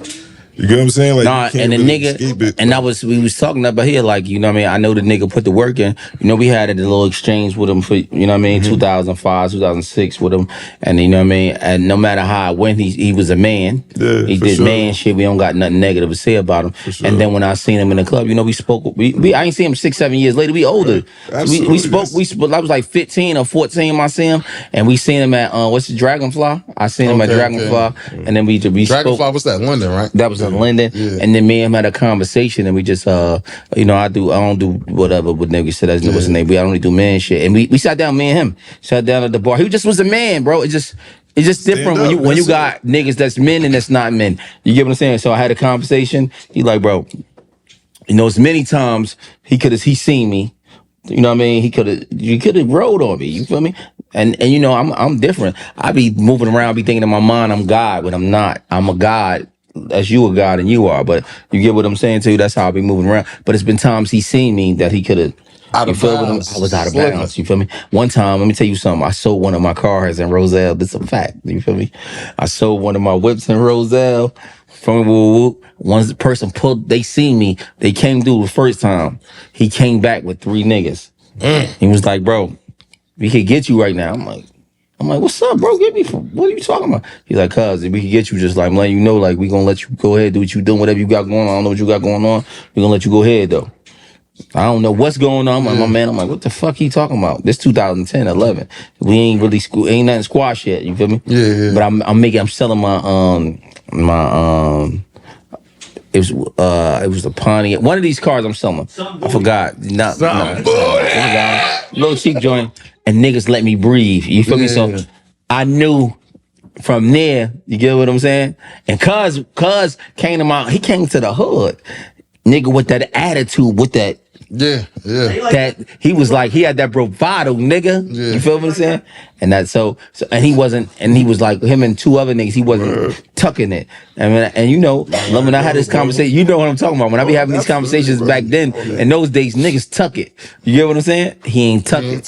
[SPEAKER 4] You get what I'm saying? Like,
[SPEAKER 2] nah, and the really nigga, and we was talking about here, like, you know what I mean? I know the nigga put the work in. You know, we had a little exchange with him for, you know what I mean, 2005, 2006 with him. And you know what I mean? And no matter how it went, he was a man. Yeah, he did man shit. We don't got nothing negative to say about him. And then when I seen him in the club, you know, we spoke. I ain't seen him 6-7 years later. We older. We spoke. I was like 15 or 14 when I see him. And we seen him at, what's the Dragonfly? I seen him at Dragonfly. And then we
[SPEAKER 3] Dragonfly,
[SPEAKER 2] spoke.
[SPEAKER 3] what's that? London, right?
[SPEAKER 2] That was in London, and then me and him had a conversation, and we just, you know, I don't do whatever with niggas. So that's what's the name. I only do man shit, and we sat down. Me and him sat down at the bar. He just was a man, bro. It's just different when you got niggas that's men and that's not men. You get what I'm saying? So I had a conversation. He like, bro, you know, as many times he seen me. You know what I mean? You could have rode on me. You feel me? And you know, I'm different. I be moving around, be thinking in my mind I'm God, but I'm not. I'm a God. As you a God and you are, but you get what I'm saying to you. That's how I be moving around. But it's been times he seen me that he could have. I was out of bounds. You feel me? One time, let me tell you something. I sold one of my cars in Roselle. This is a fact. You feel me? I sold one of my whips in Roselle. From one person pulled. They seen me. They came through the first time. He came back with 3 niggas. He was like, bro, we could get you right now. I'm like, what's up, bro? Get me from, what are you talking about? He's like, cuz, if we can get you, just like, I'm letting you know, like, we gonna let you go ahead, do what you doing, whatever you got going on. I don't know what you got going on. We gonna let you go ahead, though. I don't know what's going on. My man, I'm like, what the fuck he talking about? This 2010, 11. We ain't really, ain't nothing squash yet, you feel me?
[SPEAKER 3] Yeah.
[SPEAKER 2] But I'm selling it was the Pontiac. One of these cars I'm selling. I forgot. No. Little cheap joint. And niggas let me breathe. You feel me? So I knew from there, you get what I'm saying? And cuz came to the hood. Nigga with that attitude, with that.
[SPEAKER 3] Yeah.
[SPEAKER 2] That he was like, he had that bravado, nigga. Yeah. You feel what I'm saying? And that so and he was like him and 2 other niggas, he wasn't tucking it. And you know, when I had this conversation, you know what I'm talking about. When I be having these conversations back then, in those days, niggas tuck it. You get what I'm saying? He ain't tuck it.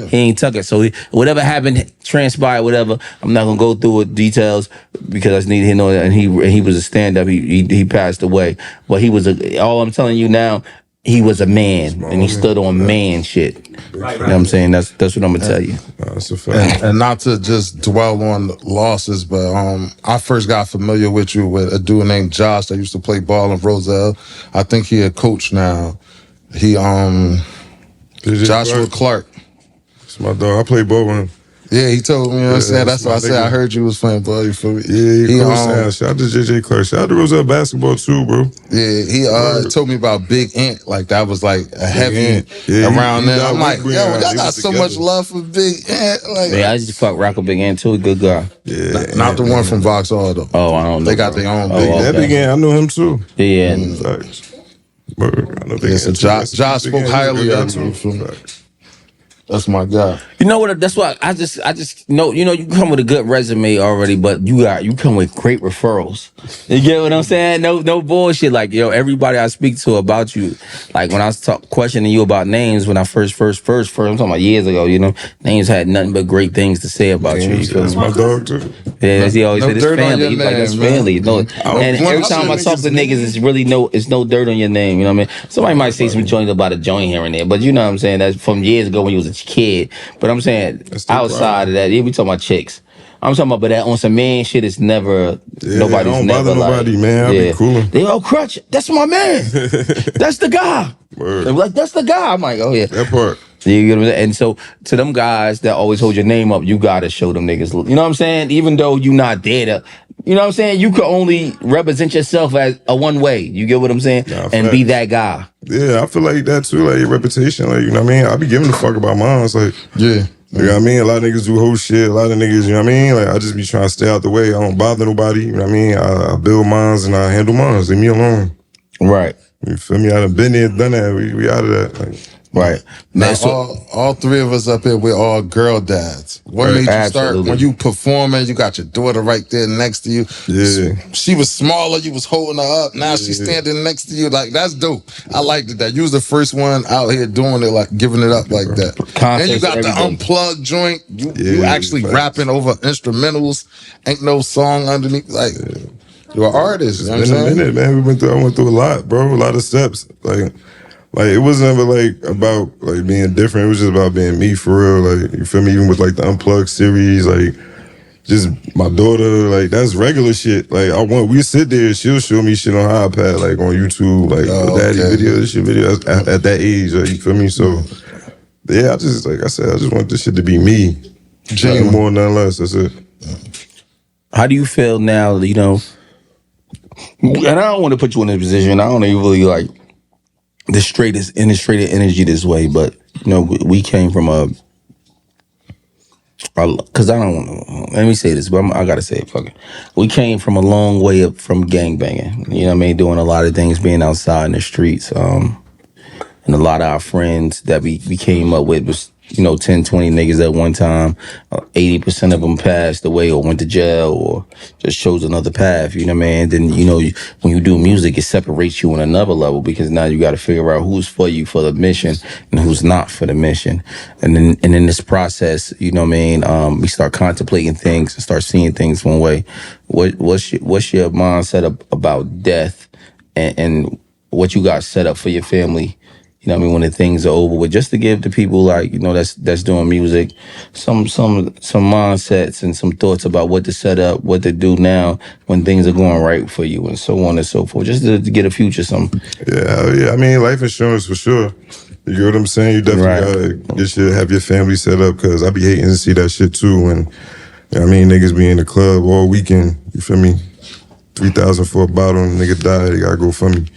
[SPEAKER 2] He ain't tuck it. So whatever happened, transpired, whatever. I'm not gonna go through with details because I just need to know that. And he was a stand-up. He passed away. But he was all I'm telling you now. He was a man, and he stood on man shit. You know what I'm saying? That's what I'm gonna tell you.
[SPEAKER 4] That's a fact.
[SPEAKER 3] And not to just dwell on losses, but I first got familiar with you with a dude named Josh that used to play ball in Roselle. I think he a coach now. He Joshua Clark.
[SPEAKER 4] It's my dog. I play ball with him.
[SPEAKER 3] Yeah, he told me, you know what I'm saying? That's why I said I heard you was playing ball, you feel me?
[SPEAKER 4] Yeah, shout out to JJ Clark. Shout out to Roselle basketball too, bro.
[SPEAKER 3] Yeah, he told me about Big Ant. Like, that was like a heavy around there. I'm like, yo, y'all got so much love for Big Ant. Like,
[SPEAKER 2] I just fuck rock with Big Ant too. Good guy.
[SPEAKER 3] Yeah, not the one from Vauxhall though.
[SPEAKER 2] Oh, I don't know.
[SPEAKER 3] They got their own
[SPEAKER 4] That Big Ant, I know him too.
[SPEAKER 2] Yeah.
[SPEAKER 4] Josh spoke highly of him.
[SPEAKER 3] That's my guy.
[SPEAKER 2] You know what? That's why I just know. You know, you come with a good resume already, but you come with great referrals. You get what I'm saying? No bullshit. Like, yo, everybody I speak to about you, like when I was questioning you about names when I first, I'm talking about years ago. You know, names had nothing but great things to say about you.
[SPEAKER 4] That's my dog too.
[SPEAKER 2] Yeah, he always said it's family. He's like, it's family. No, and every time I talk to niggas, it's no dirt on your name. You know what I mean? Somebody might say some joint about a joint here and there, but you know what I'm saying? That's from years ago when you was a kid. But I'm saying outside of that, yeah, we talking about chicks. I'm talking about, but that on some man shit is never. Nobody's
[SPEAKER 4] don't
[SPEAKER 2] never
[SPEAKER 4] bother nobody,
[SPEAKER 2] like,
[SPEAKER 4] man. I be coolin'.
[SPEAKER 2] They Cruch, that's my man. That's the guy. They're like, that's the guy. I'm like, oh yeah,
[SPEAKER 4] that part.
[SPEAKER 2] You get what I'm saying? And so to them guys that always hold your name up, you gotta show them niggas. You know what I'm saying? Even though you not there to, you know what I'm saying? You could only represent yourself as a one way. You get what I'm saying? And be that guy.
[SPEAKER 4] Yeah, I feel like that too, like your reputation. Like, you know what I mean? I be giving a fuck about mine. It's like,
[SPEAKER 3] yeah.
[SPEAKER 4] You know what I mean? A lot of niggas do whole shit. A lot of niggas, you know what I mean? Like, I just be trying to stay out the way. I don't bother nobody. You know what I mean? I build mines and I handle mines. Leave me alone.
[SPEAKER 2] Right.
[SPEAKER 4] You feel me? I done been there, done that. We out of that. Like,
[SPEAKER 2] right.
[SPEAKER 3] Now, all three of us up here, we're all girl dads. What made you start when you performing? You got your daughter right there next to you.
[SPEAKER 4] Yeah.
[SPEAKER 3] She was smaller. You was holding her up. Now she's standing next to you. Like, that's dope. I liked that. You was the first one out here doing it, like giving it up like that. And you got the unplugged joint. You actually rapping over instrumentals. Ain't no song underneath. Like, you're an artist. You know what I'm saying?
[SPEAKER 4] Minute, man. I went through a lot, bro. A lot of steps. Like it wasn't ever like about like being different. It was just about being me for real. Like, you feel me? Even with like the Unplugged series, like just my daughter, like that's regular shit. Like we sit there, she'll show me shit on her iPad, like on YouTube, like daddy videos, shit videos at that age. Like, you feel me? So yeah, I just like I said, I just want this shit to be me. Nothing more, nothing less. That's it.
[SPEAKER 2] How do you feel now? You know, and I don't want to put you in a position. I don't even really like the straightest energy this way, but you know, we came from because I don't want to, let me say this, but I gotta say it, fuck it. We came from a long way up from gangbanging, you know what I mean, doing a lot of things, being outside in the streets, and a lot of our friends that we came up with was, you know, 10, 20 niggas at one time. 80% of them passed away or went to jail or just chose another path, you know what I mean? Then, you know, when you do music, it separates you on another level because now you got to figure out who's for you for the mission and who's not for the mission. And then in this process, you know what I mean, we start contemplating things and start seeing things one way. What's your mindset about death and what you got set up for your family? You know what I mean, when the things are over with, just to give the people like, you know, that's doing music, some mindsets and some thoughts about what to set up, what to do now when things are going right for you and so on and so forth, just to get a future something.
[SPEAKER 4] Yeah. I mean, life insurance for sure. You get what I'm saying? You definitely gotta have your family set up, because I be hating to see that shit too. When, you know what I mean, niggas be in the club all weekend, you feel me? 3,000 for a bottle and nigga die, they gotta go for me.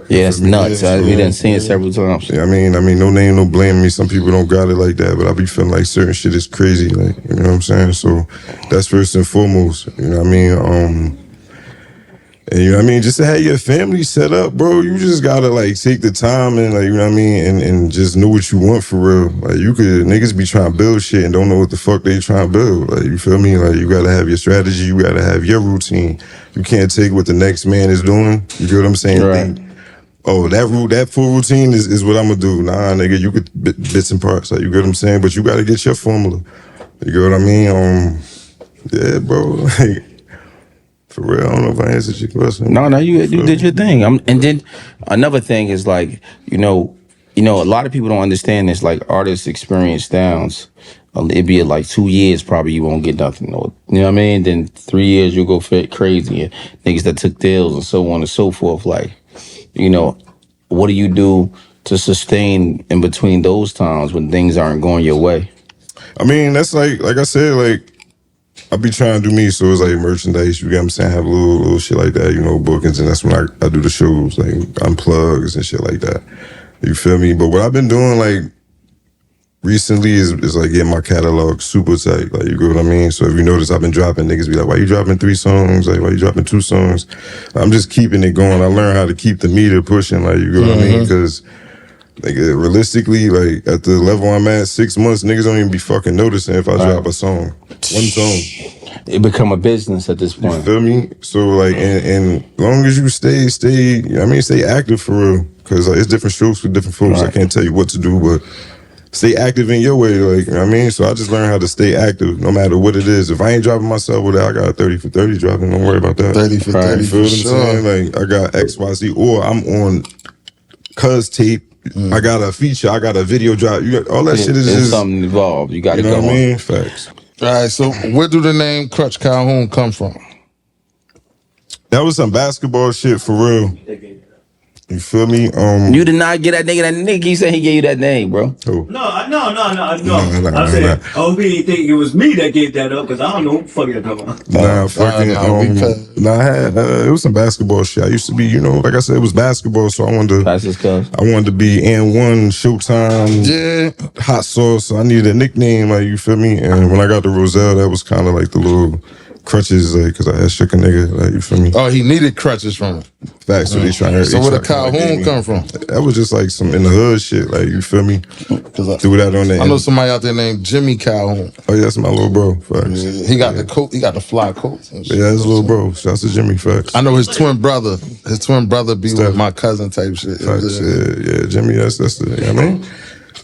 [SPEAKER 2] Yeah, that's nuts. We done seen it several times.
[SPEAKER 4] Yeah, I mean, no name, no blame me. Some people don't got it like that, but I be feeling like certain shit is crazy. Like, you know what I'm saying? So that's first and foremost. You know what I mean? And you know what I mean? Just to have your family set up, bro, you just gotta like take the time and like, you know what I mean? And just know what you want for real. Like, niggas be trying to build shit and don't know what the fuck they trying to build. Like, you feel me? Like, you gotta have your strategy. You gotta have your routine. You can't take what the next man is doing. You get what I'm saying?
[SPEAKER 2] Right.
[SPEAKER 4] Oh, that full routine is what I'm gonna do. Nah, nigga, you could bits and parts. Like, you get what I'm saying? But you gotta get your formula. You get what I mean? Yeah, bro. Like, for real, I don't know if I answered your question.
[SPEAKER 2] No, you did your thing. And then another thing is like, you know, a lot of people don't understand this. Like, artists experience downs. It'd be like 2 years probably you won't get nothing. You know what I mean? Then 3 years you'll go crazy. And niggas that took deals and so on and so forth. Like, you know, what do you do to sustain in between those times when things aren't going your way?
[SPEAKER 4] I mean, that's like I said, like, I be trying to do me, so it's like merchandise, you get what I'm saying, have little shit like that, you know, bookings, and that's when I do the shows, like unplugs and shit like that. You feel me? But what I've been doing, like, recently is like getting my catalog super tight, like, you get what I mean? So if you notice, I've been dropping, niggas be like, why you dropping 3 songs? Like, why you dropping 2 songs? I'm just keeping it going. I learned how to keep the meter pushing, like, you get what I mean? Because Like realistically, like at the level I'm at, 6 months, niggas don't even be fucking noticing if I drop a song. One song.
[SPEAKER 2] It become a business at this point.
[SPEAKER 4] You feel me? So like, and long as you stay, stay active for real. Cause like, it's different strokes for different folks. I can't tell you what to do, but stay active in your way. Like, you know what I mean? So I just learned how to stay active no matter what it is. If I ain't dropping myself with that, I got a 30 for 30 dropping. Don't worry about that.
[SPEAKER 3] 30 for 30
[SPEAKER 4] You feel what I'm
[SPEAKER 3] sure.
[SPEAKER 4] saying? Like, I got XYZ, or I'm on Cuz tape. I got a feature. I got a video drop. You got all that shit is just
[SPEAKER 2] something involved. You got to
[SPEAKER 4] you know
[SPEAKER 2] go
[SPEAKER 4] what I
[SPEAKER 2] on.
[SPEAKER 4] mean? Facts.
[SPEAKER 3] All right, so where do the name Cruch Calhoun come from?
[SPEAKER 4] That was some basketball shit for real. You feel me?
[SPEAKER 2] You did not get that nigga. That nigga keep saying he gave you that name, bro.
[SPEAKER 4] Oh.
[SPEAKER 6] No. I said, OB didn't think it was me that gave that up because I don't know who the fuck you're talking about.
[SPEAKER 4] I had it was some basketball shit. I used to be, you know, like I said, it was basketball, so I wanted to be and one Showtime, hot sauce. So I needed a nickname, like you feel me. And when I got to Roselle, that was kind of like the little crutches, like because I had shook a nigga, like you feel me.
[SPEAKER 3] Oh, he needed crutches from it.
[SPEAKER 4] Facts. So they trying to.
[SPEAKER 3] So where the Calhoun come from?
[SPEAKER 4] That was just like some in the hood shit, like you feel me. Do that on that.
[SPEAKER 3] I know somebody out there named Jimmy Calhoun.
[SPEAKER 4] Oh yeah, that's my little bro. Facts.
[SPEAKER 3] Yeah, he got the coat. He got the fly coat.
[SPEAKER 4] Yeah, that's a little bro. Shouts to Jimmy. Facts.
[SPEAKER 3] I know his twin brother. His twin brother be with my cousin type shit.
[SPEAKER 4] Facts. Yeah, Jimmy. That's the. You know what I mean.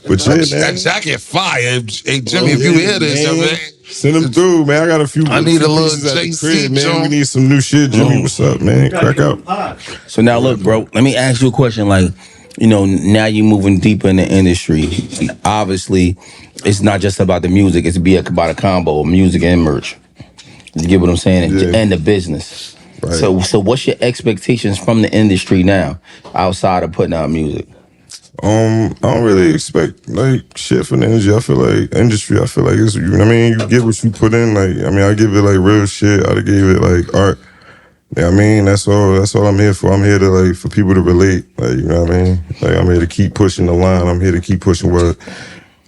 [SPEAKER 4] But yeah, man.
[SPEAKER 3] That jacket fire. Hey Jimmy, if you hear this, man.
[SPEAKER 4] Send them through, man. I got a few.
[SPEAKER 3] I need a little
[SPEAKER 4] JC, man. We need some new shit, Jimmy. What's up, man? Crack out.
[SPEAKER 2] So now look, bro. Let me ask you a question. Like, you know, now you're moving deeper in the industry. And obviously, it's not just about the music. It's about a combo of music and merch. You get what I'm saying? And the business. Right. So what's your expectations from the industry now, outside of putting out music?
[SPEAKER 4] I don't really expect like shit from the industry. I feel like it's, you know what I mean? You get what you put in. Like, I mean, I give it like real shit. I gave it like art. You know what I mean? That's all I'm here for. I'm here to like, for people to relate. Like, you know what I mean? Like, I'm here to keep pushing the line. I'm here to keep pushing what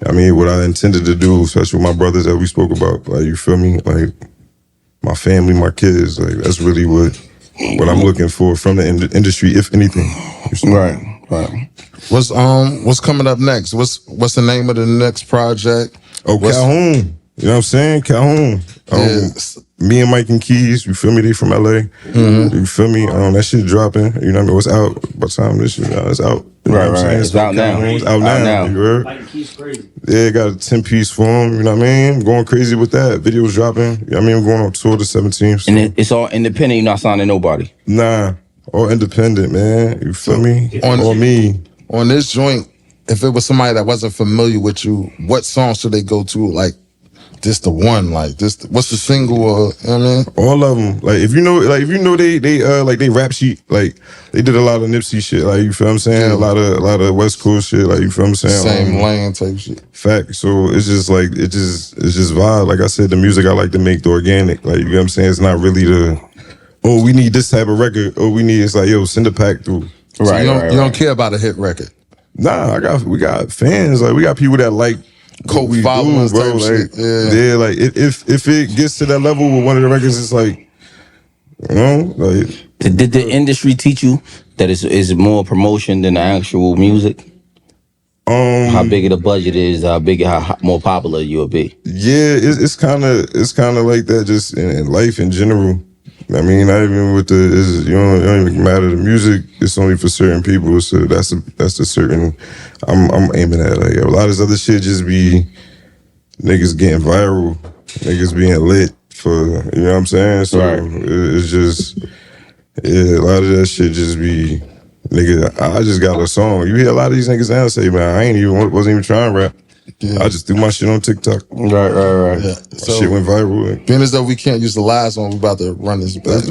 [SPEAKER 4] I intended to do, especially with my brothers that we spoke about. Like, you feel me? Like, my family, my kids. Like, that's really what I'm looking for from the industry, if anything.
[SPEAKER 2] Right.
[SPEAKER 3] What's coming up next? What's the name of the next project?
[SPEAKER 4] Calhoun. You know what I'm saying? Calhoun. Me and Mike and Keys, you feel me? They from LA. Mm-hmm. You feel me? That shit dropping. You know what I mean? What's out? By the time this shit out, it's out. You know what I'm saying?
[SPEAKER 2] It's out now.
[SPEAKER 4] It's out now. You heard?
[SPEAKER 6] Mike and Keys crazy.
[SPEAKER 4] Yeah, got a 10-piece form. You know what I mean? I'm going crazy with that. Videos dropping. You know what I mean? I'm going on tour the 17th. So.
[SPEAKER 2] And it's all independent. You're not signing nobody.
[SPEAKER 4] Nah. All independent, man. You feel me? On me.
[SPEAKER 3] On this joint, if it was somebody that wasn't familiar with you, what song should they go to? Like, this the one, like this. What's the single? You know what I mean?
[SPEAKER 4] All of them. Like if you know they rap sheet. Like they did a lot of Nipsey shit. Like you feel what I'm saying? Yeah. A lot of West Coast shit. Like you feel what I'm saying?
[SPEAKER 3] Same lane type shit.
[SPEAKER 4] Fact. So it's just like it's just vibe. Like I said, the music I like to make the organic. Like you know what I'm saying? It's not really we need this type of record. It's like, yo, send a pack through.
[SPEAKER 3] Right. So you don't care about a hit record.
[SPEAKER 4] Nah, we got fans. Like we got people that like
[SPEAKER 3] cult followers, bro. Like,
[SPEAKER 4] yeah, like if it gets to that level with one of the records, it's like, you know, like.
[SPEAKER 2] Did the industry teach you that it's more promotion than the actual music? How big of the budget is, how more popular you'll be.
[SPEAKER 4] Yeah, it's kind of like that just in life in general. I mean, not even with it don't even matter. The music, it's only for certain people. So that's a certain. I'm aiming at. Like a lot of this other shit just be niggas getting viral, niggas being lit for, you know what I'm saying. So it's just a lot of that shit just be nigga. I just got a song. You hear a lot of these niggas now say, man, wasn't even trying to rap. Yeah. I just threw my shit on TikTok.
[SPEAKER 3] Right. Yeah.
[SPEAKER 4] So, shit went viral.
[SPEAKER 3] Being as though we can't use the last one, we about to run this back.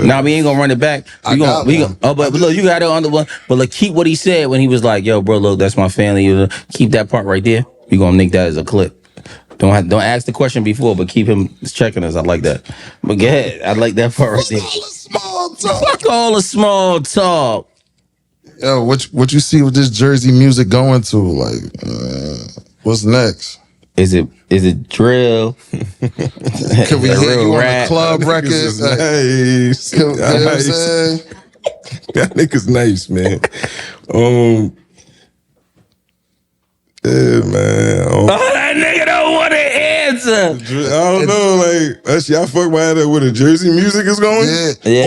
[SPEAKER 2] Nah, we ain't gonna run it back. But look, you got it on the one. But look, keep what he said when he was like, "Yo, bro, look, that's my family." Keep that part right there. We gonna make that as a clip. Don't ask the question before, but keep him checking us. I like that. But go ahead. I like that part right there. Fuck all the small talk.
[SPEAKER 3] Yo, what you see with this Jersey music going to? Like, what's next?
[SPEAKER 2] Is it drill?
[SPEAKER 3] Can we hear you on a club record?
[SPEAKER 4] Nice.
[SPEAKER 3] You know what I'm saying?
[SPEAKER 4] That nigga's nice, man. Man,
[SPEAKER 2] that nigga don't want to answer.
[SPEAKER 4] I don't know, like actually, I fuck my head up where the Jersey music is going.
[SPEAKER 2] Yeah,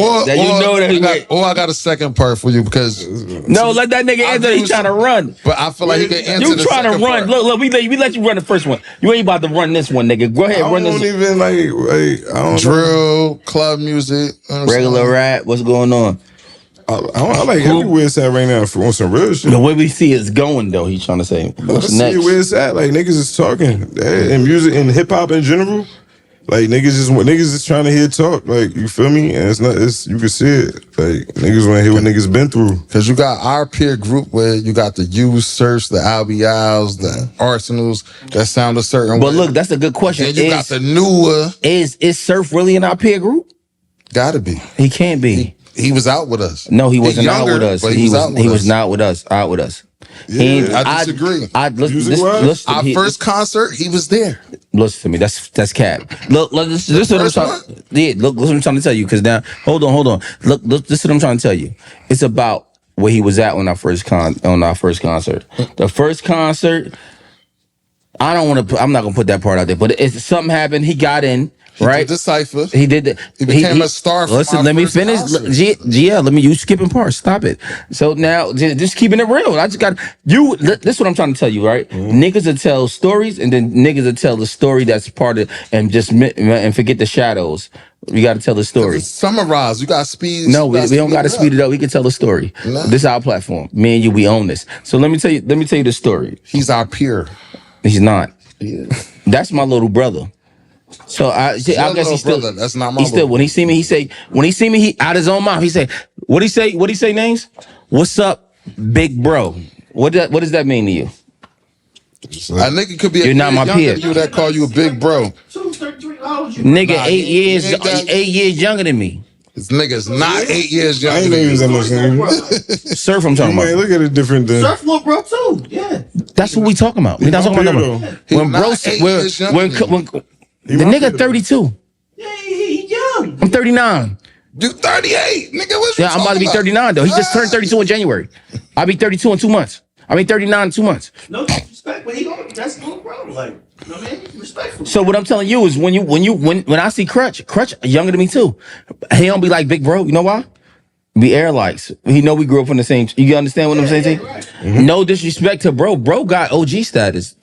[SPEAKER 3] I got a second part for you because
[SPEAKER 2] no, let that nigga answer. He trying to run,
[SPEAKER 3] but I feel like he can answer.
[SPEAKER 2] You trying to run? Look, we let you run the first one. You ain't about to run this one, nigga. Go ahead, run this.
[SPEAKER 4] I don't even like I don't
[SPEAKER 3] drill, club music,
[SPEAKER 2] regular rap. What's going on?
[SPEAKER 4] I like everywhere it's at right now on some real shit.
[SPEAKER 2] The way we see it's going though, he's trying to say. What's next?
[SPEAKER 4] See where it's at. Like niggas is talking and music and hip hop in general. Like niggas is trying to hear talk. Like you feel me? And it's you can see it. Like niggas want to hear what niggas been through.
[SPEAKER 3] Cause you got our peer group where you got the U Search, the LBIs, the Arsenals that sound a certain way.
[SPEAKER 2] But look, that's a good question.
[SPEAKER 3] And you got the newer.
[SPEAKER 2] Is Surf really in our peer group?
[SPEAKER 3] Gotta be.
[SPEAKER 2] He can't be.
[SPEAKER 3] He was out with us.
[SPEAKER 2] No, he wasn't out with us. He was not with us. Out with us.
[SPEAKER 3] Yeah, I disagree.
[SPEAKER 2] Listen,
[SPEAKER 3] our first concert, he was there.
[SPEAKER 2] Listen to me. That's cap. Look, this is what I'm trying. Yeah, look, what I'm trying to tell you. Because now, hold on. Look, this is what I'm trying to tell you. It's about where he was at on our first concert. The first concert. I'm not gonna put that part out there. But if something happened, he got in. Right,
[SPEAKER 3] he did the cipher.
[SPEAKER 2] He did that.
[SPEAKER 3] He became a star.
[SPEAKER 2] Listen, let me finish. Yeah, let me. You skipping parts. Stop it. So now, just keeping it real. I just got you. This is what I'm trying to tell you, right? Niggas will tell stories, and then niggas will tell the story that's part of, and forget the shadows. You got to tell the story.
[SPEAKER 3] Summarize. You got speed.
[SPEAKER 2] No, we don't got to speed it up. We can tell the story. No. This is our platform. Me and you, we own this. So let me tell you the story.
[SPEAKER 3] He's our peer.
[SPEAKER 2] He's not.
[SPEAKER 3] Yeah.
[SPEAKER 2] That's my little brother. So I guess he's still.
[SPEAKER 3] That's not my.
[SPEAKER 2] He still when he see me, he out his own mouth. He say, "What he say? What he say? Names? What's up, big bro? What does that mean to you?
[SPEAKER 3] A nigga could be.
[SPEAKER 2] You're not my peer.
[SPEAKER 3] You that call you a big bro.
[SPEAKER 2] Nigga, 8 years younger than me.
[SPEAKER 3] This nigga's not 8 years younger.
[SPEAKER 4] I ain't even that much.
[SPEAKER 2] Surf, I'm talking about.
[SPEAKER 4] Look at it different than
[SPEAKER 6] Surf little bro too. Yeah,
[SPEAKER 2] that's what we talking about. We not talking about when bro. When the nigga 32.
[SPEAKER 6] Yeah, he young.
[SPEAKER 2] I'm 39.
[SPEAKER 3] You 38, nigga. What you
[SPEAKER 2] I'm about to be 39 though. He just turned 32 in January. I'll be 32 in 2 months. 39 in 2 months.
[SPEAKER 6] No disrespect, but that's little bro. Like, you know what I mean? Respectful.
[SPEAKER 2] So what I'm telling you is when I see Cruch younger than me too. He don't be like big bro. You know why? We air likes. He know we grew up in the same. You understand what I'm saying? Yeah, right. Mm-hmm. No disrespect to bro. Bro got OG status.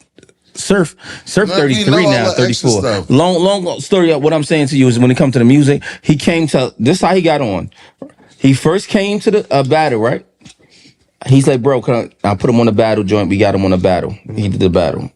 [SPEAKER 2] Surf 33 now, 34. Long story of what I'm saying to you is when it comes to the music, he came to this how he got on. He first came to the battle, right? He's like, bro, I put him on the battle joint. We got him on the battle. He did the battle.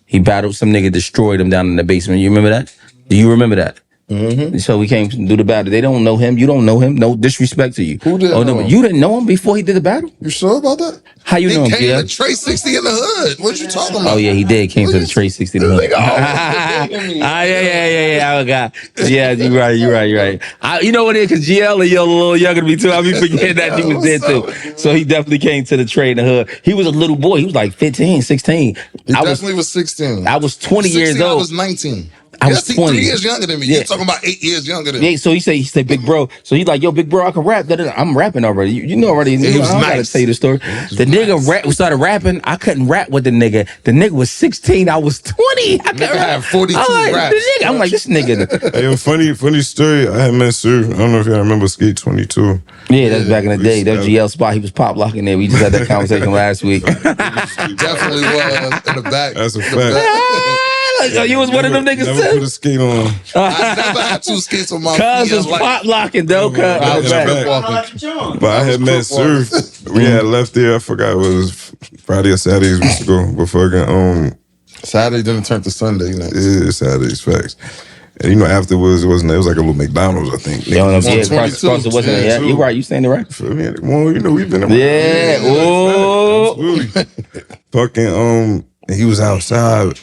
[SPEAKER 2] He battled some nigga, destroyed him down in the basement. You remember that? Do you remember that? Mm-hmm. So we came to do the battle. They don't know him. You don't know him. No disrespect to you.
[SPEAKER 3] Who didn't know him?
[SPEAKER 2] You didn't know him before he did the battle?
[SPEAKER 3] You sure about that?
[SPEAKER 2] How you know him,
[SPEAKER 3] He came to Trey 60 in the hood. What you talking about?
[SPEAKER 2] Oh, yeah, he did. Came to the Trey 60 in the hood. Yeah. Oh, God. Yeah, you're right. You know what it is? Because GL and a little younger than me, too. I be forgetting that he was there, too. So he definitely came to the Trey in the hood. He was a little boy. He was like 15, 16.
[SPEAKER 3] He definitely was 16.
[SPEAKER 2] I was 20 years old.
[SPEAKER 3] I was 19.
[SPEAKER 2] I was 20.
[SPEAKER 3] 3 years younger than me. Yeah. You're talking about 8 years younger than me.
[SPEAKER 2] Yeah, so he said, big bro. So he's like, yo, big bro, I can rap. I'm rapping already. You know already.
[SPEAKER 3] Yeah,
[SPEAKER 2] I don't gotta tell you the story. The nigga started rapping. I couldn't rap with the nigga. The nigga was 16. I was 20. I
[SPEAKER 3] nigga had 42 raps.
[SPEAKER 2] I'm like, this nigga.
[SPEAKER 4] Hey, funny story. I had met Sir. I don't know if y'all remember Skate 22.
[SPEAKER 2] Yeah, that's back in the day. That GL spot. He was pop locking there. We just had that conversation last week.
[SPEAKER 3] Definitely was in the back.
[SPEAKER 4] That's a fact.
[SPEAKER 2] You was one of them niggas
[SPEAKER 4] never
[SPEAKER 2] too.
[SPEAKER 4] Put a skate on.
[SPEAKER 3] I never had 2 skates on my feet.
[SPEAKER 2] Cuz was pop locking though. But
[SPEAKER 4] I had met Surf. We had left there. I forgot it was Friday or Saturdays we used to go. But fucking
[SPEAKER 3] Saturday didn't turn to Sunday. You know?
[SPEAKER 4] Yeah, Saturdays facts. And afterwards it was like a little McDonald's, I think.
[SPEAKER 2] Across it wasn't. Yeah, you're right. You saying it right?
[SPEAKER 4] Feel me? Well, we've been around.
[SPEAKER 2] Yeah. Oh.
[SPEAKER 4] Fucking he was outside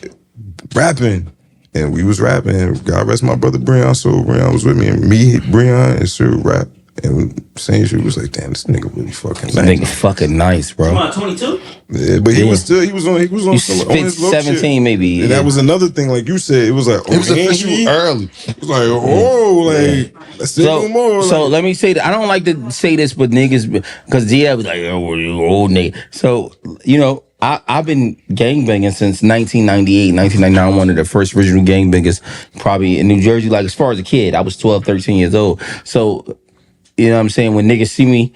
[SPEAKER 4] rapping, and we was rapping. God rest my brother Breon. So Breon was with me, and me, Breon, and Sir rap. And same shit was like, damn, this nigga really fucking nice.
[SPEAKER 2] Nigga fucking nice, bro.
[SPEAKER 6] Come on, 22?
[SPEAKER 4] Yeah, but he was on some, on his
[SPEAKER 2] 17
[SPEAKER 4] shit.
[SPEAKER 2] maybe.
[SPEAKER 4] And that was another thing, like you said, it was like,
[SPEAKER 3] it was official early.
[SPEAKER 4] It was like, let's do more.
[SPEAKER 2] So let me say that I don't like to say this, but niggas, because GL was like, oh, you old nigga. So, I've been gangbanging since 1998, 1999. One of the first original gangbangers, probably in New Jersey. Like as far as a kid, I was 12, 13 years old. So, you know what I'm saying? When niggas see me,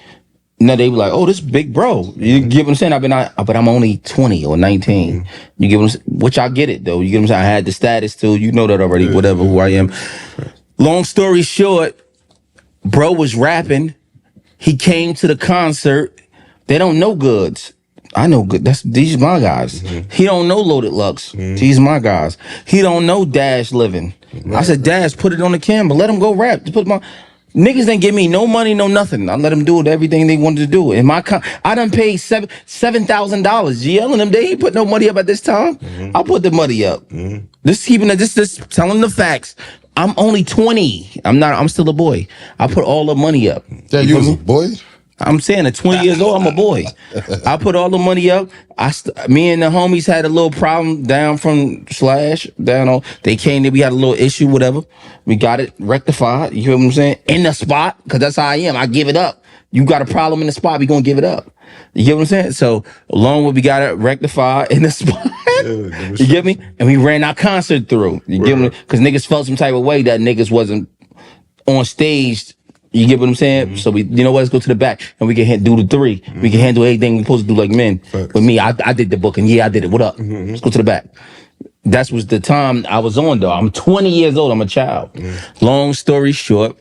[SPEAKER 2] they be like, "Oh, this big bro." You get what I'm saying? But I'm only 20 or 19. You get what I'm saying? Which I get it though. You get what I'm saying? I had the status too. You know that already. Whatever, who I am. Long story short, bro was rapping. He came to the concert. They don't know Goods. I know good. These my guys. He don't know Loaded Lux. These my guys. He don't know Dash Living. I said, Dash, put it on the camera. Let him go rap. Niggas didn't give me no money, no nothing. I let them do everything they wanted to do. In my I done paid $7,000. GL and them, they ain't put no money up at this time. I put the money up. This telling the facts. I'm only 20. I'm still a boy. I put all the money up.
[SPEAKER 3] Yeah, you was a boy?
[SPEAKER 2] I'm saying at 20 years old, I'm a boy. I put all the money up. Me and the homies had a little problem down from Slash. They came there, we had a little issue, whatever. We got it rectified. You hear what I'm saying? In the spot, because that's how I am. I give it up. You got a problem in the spot, we gonna give it up. You get what I'm saying? So along with we got it rectified in the spot. You get me? And we ran our concert through. You get me? Because niggas felt some type of way that niggas wasn't on stage. You get what I'm saying? So we, you know what? Let's go to the back and we can do the 3. We can handle everything we're supposed to do like men. With me, I did the booking. Yeah, I did it. What up? Let's go to the back. That was the time I was on though. I'm 20 years old. I'm a child. Long story short,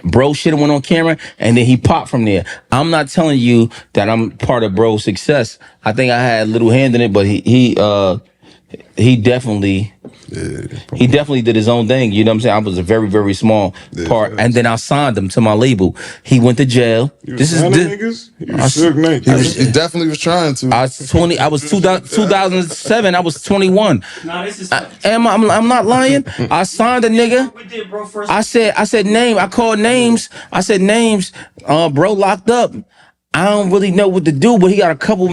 [SPEAKER 2] bro shit went on camera and then he popped from there. I'm not telling you that I'm part of bro's success. I think I had a little hand in it, but he definitely did his own thing. You know what I'm saying? I was a very, very small part. And then I signed him to my label. He went to jail.
[SPEAKER 4] He definitely
[SPEAKER 3] was trying to.
[SPEAKER 2] I was 20. I was 2007. I was 21.
[SPEAKER 6] Nah, this is
[SPEAKER 2] I'm not lying. I signed a nigga.
[SPEAKER 6] we did, bro. First,
[SPEAKER 2] I said name. I called names. I said names. Bro locked up. I don't really know what to do, but he got a couple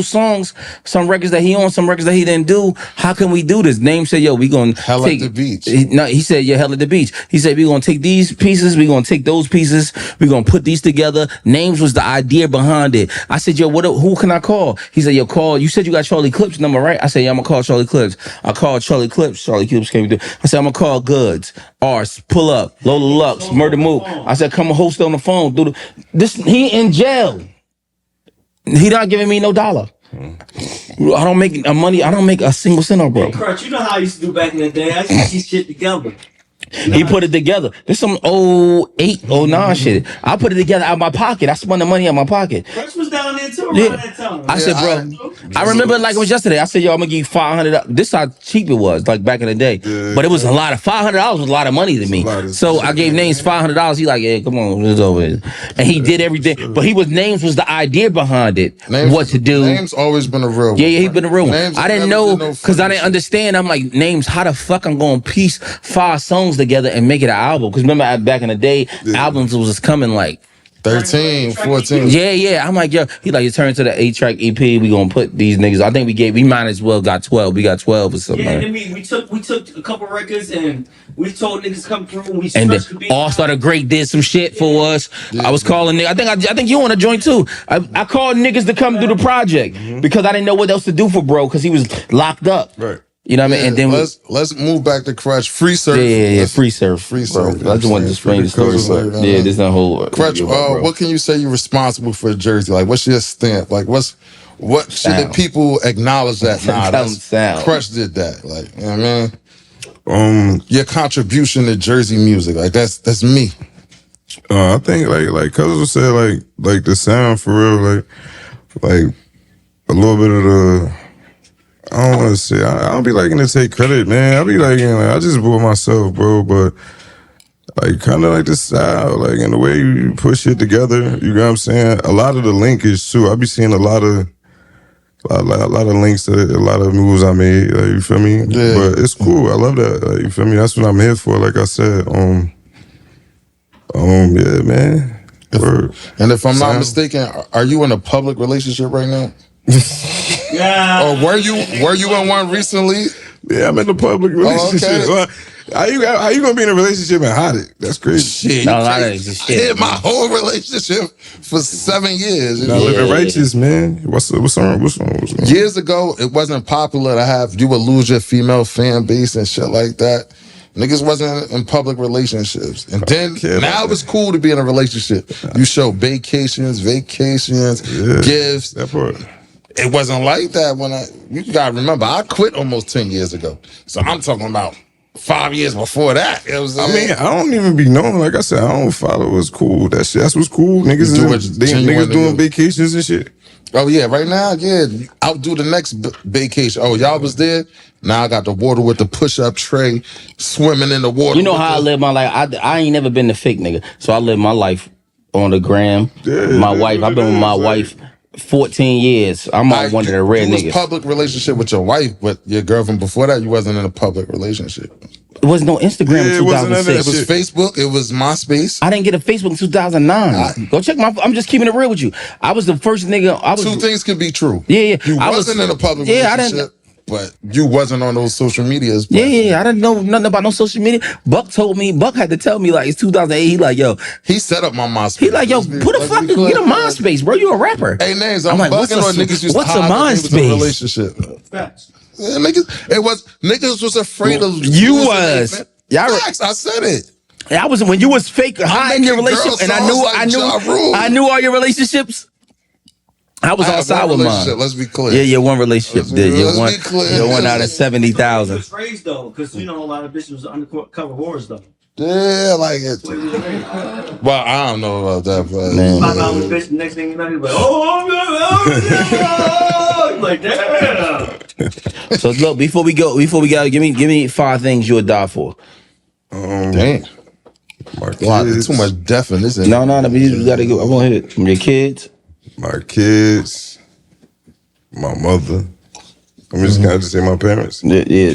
[SPEAKER 2] songs, some records that he on, some records that he didn't do. How can we do this? Name said, yo, we gonna
[SPEAKER 3] Hell
[SPEAKER 2] take
[SPEAKER 3] at the beach.
[SPEAKER 2] He said, yeah, Hell at the beach. He said, we gonna take these pieces, we gonna take those pieces, we gonna put these together. Names was the idea behind it. I said, yo, who can I call? He said, yo, call. You said you got Charlie Clips number, right? I said, yeah, I'm gonna call Charlie Clips. I called Charlie Clips. Charlie Clips came through. I said, I'm gonna call Goods, Arse, Pull Up, Lola Lux, Murder Mook. I said, come host on the phone. He in jail. He not giving me no dollar. I don't make money. I don't make a single cent off, bro.
[SPEAKER 6] Cruch, you know how I used to do back in the day. I used to get these shit together.
[SPEAKER 2] He put it together. This some 08, 09 shit. I put it together out of my pocket. I spent the money out of my pocket.
[SPEAKER 6] Cruch was down there too
[SPEAKER 2] Yeah.
[SPEAKER 6] around that time.
[SPEAKER 2] I said, bro, I remember it like it was yesterday. I said, yo, I'm gonna give you $500. This is how cheap it was, like back in the day. But it was a lot of $500 was a lot of money to me. So I gave Names $500. He like, yeah, come on, it's over here. And he did everything. But Names was the idea behind it. What to do.
[SPEAKER 3] Names always been a real one.
[SPEAKER 2] Yeah, he been a real one.
[SPEAKER 3] Names
[SPEAKER 2] I didn't know because I didn't understand. I'm like, Names, how the fuck I'm gonna piece 5 songs together and make it an album? Because remember back in the day, albums was just coming like
[SPEAKER 3] 13, 14.
[SPEAKER 2] Yeah. I'm like, yo, he like, you turn to the 8-track EP. We gonna put these niggas. I think we might as well got 12. We got 12 or something.
[SPEAKER 6] Yeah, and then we took a couple records and we told niggas come through and we
[SPEAKER 2] and then
[SPEAKER 6] stretched the beat.
[SPEAKER 2] All Started Great did some shit for us. I was calling niggas. I think you want to join too. I called niggas to come do the project because I didn't know what else to do for bro because he was locked up.
[SPEAKER 4] Right.
[SPEAKER 2] You know what I mean? And then
[SPEAKER 3] let's move back to Cruch. Free Surf.
[SPEAKER 2] Yeah, Free Surf.
[SPEAKER 3] Free Surf.
[SPEAKER 2] Bro. I just wanted to explain the story. Yeah, this not whole.
[SPEAKER 3] Cruch, what can you say you're responsible for Jersey? Like, what's your stamp? Like, what should the people acknowledge that? Nah, Cruch did that. Like, you know what I mean? Your contribution to Jersey music, like that's me.
[SPEAKER 4] I think like Cuz said, like the sound for real, like a little bit of the. I don't want to say. I don't be liking to take credit, man. I be like, I just bought myself, bro. But like, kind of like the style, like in the way you push it together. You know what I'm saying? A lot of the linkage too. I be seeing a lot of links to a lot of moves I made. Like, you feel me? Yeah. But it's cool. I love that. Like, you feel me? That's what I'm here for. Like I said, yeah, man.
[SPEAKER 3] And if I'm not mistaken, are you in a public relationship right now?
[SPEAKER 6] Yeah.
[SPEAKER 3] Or were you in one recently?
[SPEAKER 4] Yeah, I'm in a public relationship.
[SPEAKER 3] Okay.
[SPEAKER 4] How you gonna be in a relationship and hide it? That's crazy.
[SPEAKER 3] Shit,
[SPEAKER 2] No, that ain't just shit.
[SPEAKER 3] I hid my whole relationship for 7 years.
[SPEAKER 4] Not living righteous, man. What's wrong?
[SPEAKER 3] Years ago, it wasn't popular to have you would lose your female fan base and shit like that. Niggas wasn't in public relationships. And then now it's cool to be in a relationship. You show vacations, gifts.
[SPEAKER 4] That part.
[SPEAKER 3] It wasn't like that when you gotta remember, I quit almost 10 years ago. So I'm talking about 5 years before that. It was,
[SPEAKER 4] I mean, I don't even be knowing. Like I said, I don't follow what's cool. That shit, that's what's cool. Niggas doing vacations and shit.
[SPEAKER 3] Oh yeah, right now, yeah. I'll do the next vacation. Oh, y'all was there? Now I got the water with the push-up tray, swimming in the water.
[SPEAKER 2] You know how I live my life? I ain't never been the fake nigga. So I live my life on the gram. My wife, I've been with my wife 14 years. I'm on one of the rare niggas.
[SPEAKER 3] You was public relationship with your wife, but your girlfriend before that, you wasn't in a public relationship.
[SPEAKER 2] It was no Instagram in 2006.
[SPEAKER 3] It was Facebook. It was MySpace.
[SPEAKER 2] I didn't get a Facebook in 2009. Go check my. I'm just keeping it real with you. I was the first nigga.
[SPEAKER 3] Two things can be true.
[SPEAKER 2] Yeah.
[SPEAKER 3] You wasn't in a public relationship. But you wasn't on those social medias.
[SPEAKER 2] Yeah. I didn't know nothing about no social media. Buck had to tell me like it's 2008. He like, yo.
[SPEAKER 3] He set up my MySpace.
[SPEAKER 2] He like, yo, get a MySpace, bro. You a rapper.
[SPEAKER 3] Hey, names. I'm like, bugging on niggas used
[SPEAKER 2] what's
[SPEAKER 3] to
[SPEAKER 2] a MySpace?
[SPEAKER 3] Relationship. Yeah, niggas was afraid of
[SPEAKER 2] you was.
[SPEAKER 3] Facts, I said it.
[SPEAKER 2] I was when you was fake hiding your relationship, and I knew all your relationships. I was outside with mine.
[SPEAKER 3] Let's be clear.
[SPEAKER 2] Yeah, one relationship. You're one out of 70,000.
[SPEAKER 6] It's phrase though, because you know a lot of bitches was undercover whores though.
[SPEAKER 3] Yeah, like it. Well, I don't know about that, but
[SPEAKER 6] bitch, next thing you know, you're like, like damn.
[SPEAKER 2] So look, before we go, give me 5 things you would die for.
[SPEAKER 3] Damn. Wow, there's too much definition.
[SPEAKER 2] No, you gotta go. I want to hit it. Your kids.
[SPEAKER 4] My kids, my mother. I'm just gonna say my parents.
[SPEAKER 2] Yeah,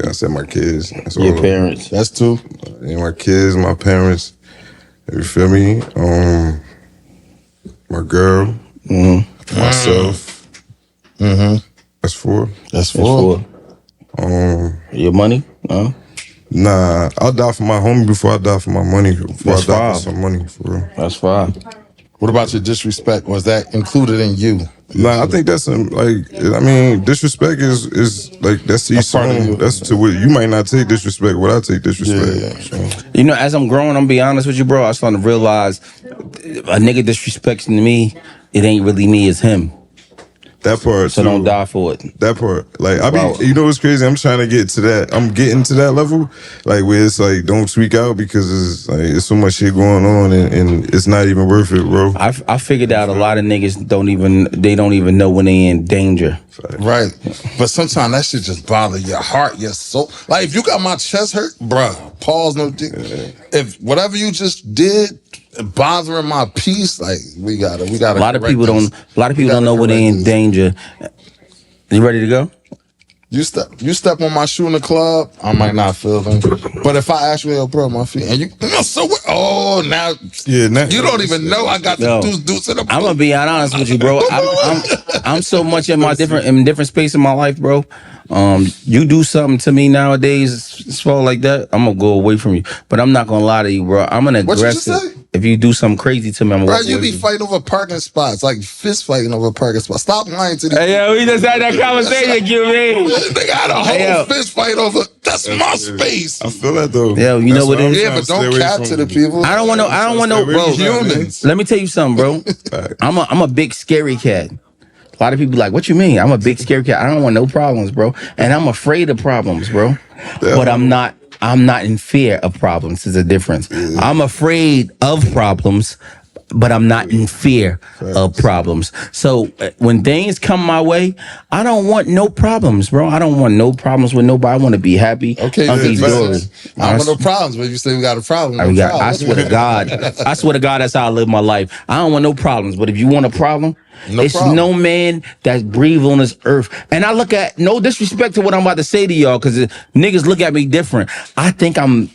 [SPEAKER 4] I said my kids. That's
[SPEAKER 2] your parents.
[SPEAKER 3] That's 2.
[SPEAKER 4] Yeah, my kids, my parents. You feel me? My girl, myself. That's 4.
[SPEAKER 3] That's 4.
[SPEAKER 2] Your money? No.
[SPEAKER 4] Nah, I'll die for my homie before I die for my money.
[SPEAKER 2] That's
[SPEAKER 4] I die for some money, for real.
[SPEAKER 2] That's 5.
[SPEAKER 3] What about your disrespect? Was that included in you?
[SPEAKER 4] Nah, I think that's disrespect is like that's each song. That's to what you might not take disrespect. What I take disrespect.
[SPEAKER 3] Yeah.
[SPEAKER 4] So.
[SPEAKER 2] You know, as I'm growing, I'm gonna be honest with you, bro. I starting to realize a nigga disrespecting me, it ain't really me, it's him.
[SPEAKER 4] That part.
[SPEAKER 2] So don't die for it.
[SPEAKER 4] That part. Like you know what's crazy? I'm trying to get to that. I'm getting to that level, like where it's like don't tweak out because it's so much shit going on and it's not even worth it, bro.
[SPEAKER 2] I figured out a lot of niggas don't even know when they in danger.
[SPEAKER 3] Right. But sometimes that shit just bother your heart, your soul. Like if you got my chest hurt, bruh, pause, no dick. If whatever you just did bothering my peace, like we gotta. A lot of people don't
[SPEAKER 2] know when they in danger. You ready to go?
[SPEAKER 3] You step on my shoe in the club, I might not feel them. But if I ask you, yo, bro, my feet, and you now you don't even know I got the deuce in the.
[SPEAKER 2] I'm gonna be honest with you, bro. I'm so much in different space in my life, bro. You do something to me nowadays, it's fall like that, I'm gonna go away from you. But I'm not gonna lie to you, bro. I'm an aggressive.
[SPEAKER 3] What you just say?
[SPEAKER 2] If you do something crazy to me, I'm gonna
[SPEAKER 3] bro, you be fighting over parking spots, like fist fighting over parking spots. Stop lying to these.
[SPEAKER 2] Hey, yo, we just had that conversation, you mean?
[SPEAKER 3] They got a whole fist fight over. That's my space.
[SPEAKER 4] I feel that though.
[SPEAKER 2] Yeah, you know what it is.
[SPEAKER 3] Yeah, but don't cap to the people.
[SPEAKER 2] I don't want no, bro.
[SPEAKER 3] Humans.
[SPEAKER 2] Let me tell you something, bro. I'm a big scary cat. A lot of people like, what you mean? I'm a big scary cat. I don't want no problems, bro. And I'm afraid of problems, bro. But I'm not in fear of problems. There's a difference. I'm afraid of problems, but I'm not in fear of problems. So when things come my way, I don't want no problems, bro. I don't want no problems with nobody. I want to be happy.
[SPEAKER 3] Okay, I don't want no problems, but if you say we got a problem,
[SPEAKER 2] I swear to God, that's how I live my life. I don't want no problems, but if you want a problem, no man that's breathe on this earth. And I look at, no disrespect to what I'm about to say to y'all, because niggas look at me different. I don't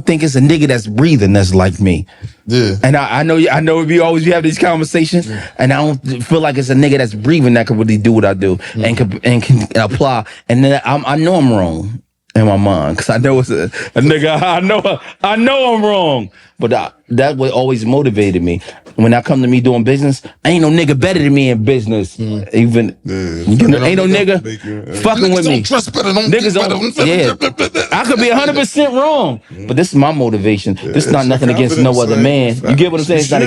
[SPEAKER 2] think it's a nigga that's breathing that's like me.
[SPEAKER 3] Yeah.
[SPEAKER 2] And I know we always have these conversations, and I don't feel like it's a nigga that's breathing that can really do what I do and can apply. And then I know I'm wrong. in my mind, because I know it's a nigga. I know I'm wrong, but that what always motivated me. When I come to me doing business, ain't no nigga better than me in business. Even ain't no nigga fucking with me. Niggas don't. I could be 100% wrong, but this is my motivation. This is not nothing against no other man. You get what I'm saying? It's not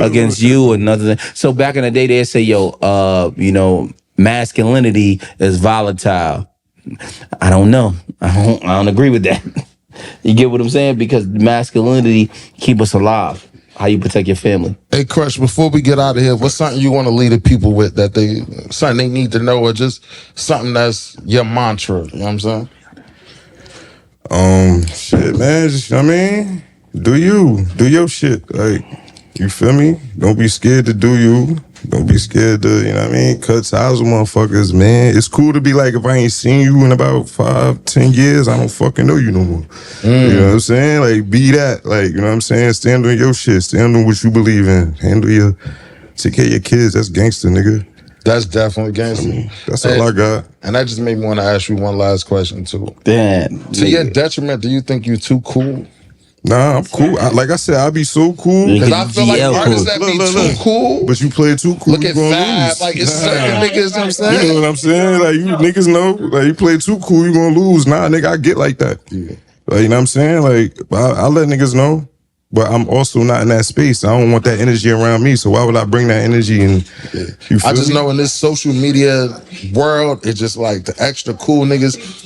[SPEAKER 2] against you or nothing. So back in the day, they say, yo, you know, masculinity is volatile. I don't know. I don't agree with that. You get what I'm saying? Because masculinity keep us alive. How you protect your family.
[SPEAKER 3] Hey, Cruch, before we get out of here, what's something you want to leave the people with that something they need to know, or just something that's your mantra? You know what I'm saying?
[SPEAKER 4] Shit, man. Just, I mean, do your shit. Like, you feel me? Don't be scared to do you. Don't be scared to, you know what I mean, cut ties with motherfuckers, man. It's cool to be like, if I ain't seen you in about 5-10 years, I don't fucking know you no more. You know what I'm saying? Like, be that. Like, you know what I'm saying? Stand on your shit. Stand on what you believe in. Take care of your kids. That's gangster, nigga.
[SPEAKER 3] That's definitely gangster.
[SPEAKER 4] I mean, that's all I got.
[SPEAKER 3] And that just made me want to ask you one last question, too.
[SPEAKER 2] Damn.
[SPEAKER 3] To your detriment, do you think you too cool?
[SPEAKER 4] Nah, I'm cool. Like I said, I be so cool.
[SPEAKER 3] Because I feel like artists that be too cool.
[SPEAKER 4] But you play too cool,
[SPEAKER 3] look at Fab, like it's certain niggas, you know what I'm saying?
[SPEAKER 4] You know what I'm saying? Like, you niggas know, like, you play too cool, you gonna lose. Nah, nigga, I get like that.
[SPEAKER 3] Yeah.
[SPEAKER 4] Like, you know what I'm saying? Like, I let niggas know. But I'm also not in that space. I don't want that energy around me. So why would I bring that energy? And
[SPEAKER 3] I just know in this social media world, it's just like the extra cool niggas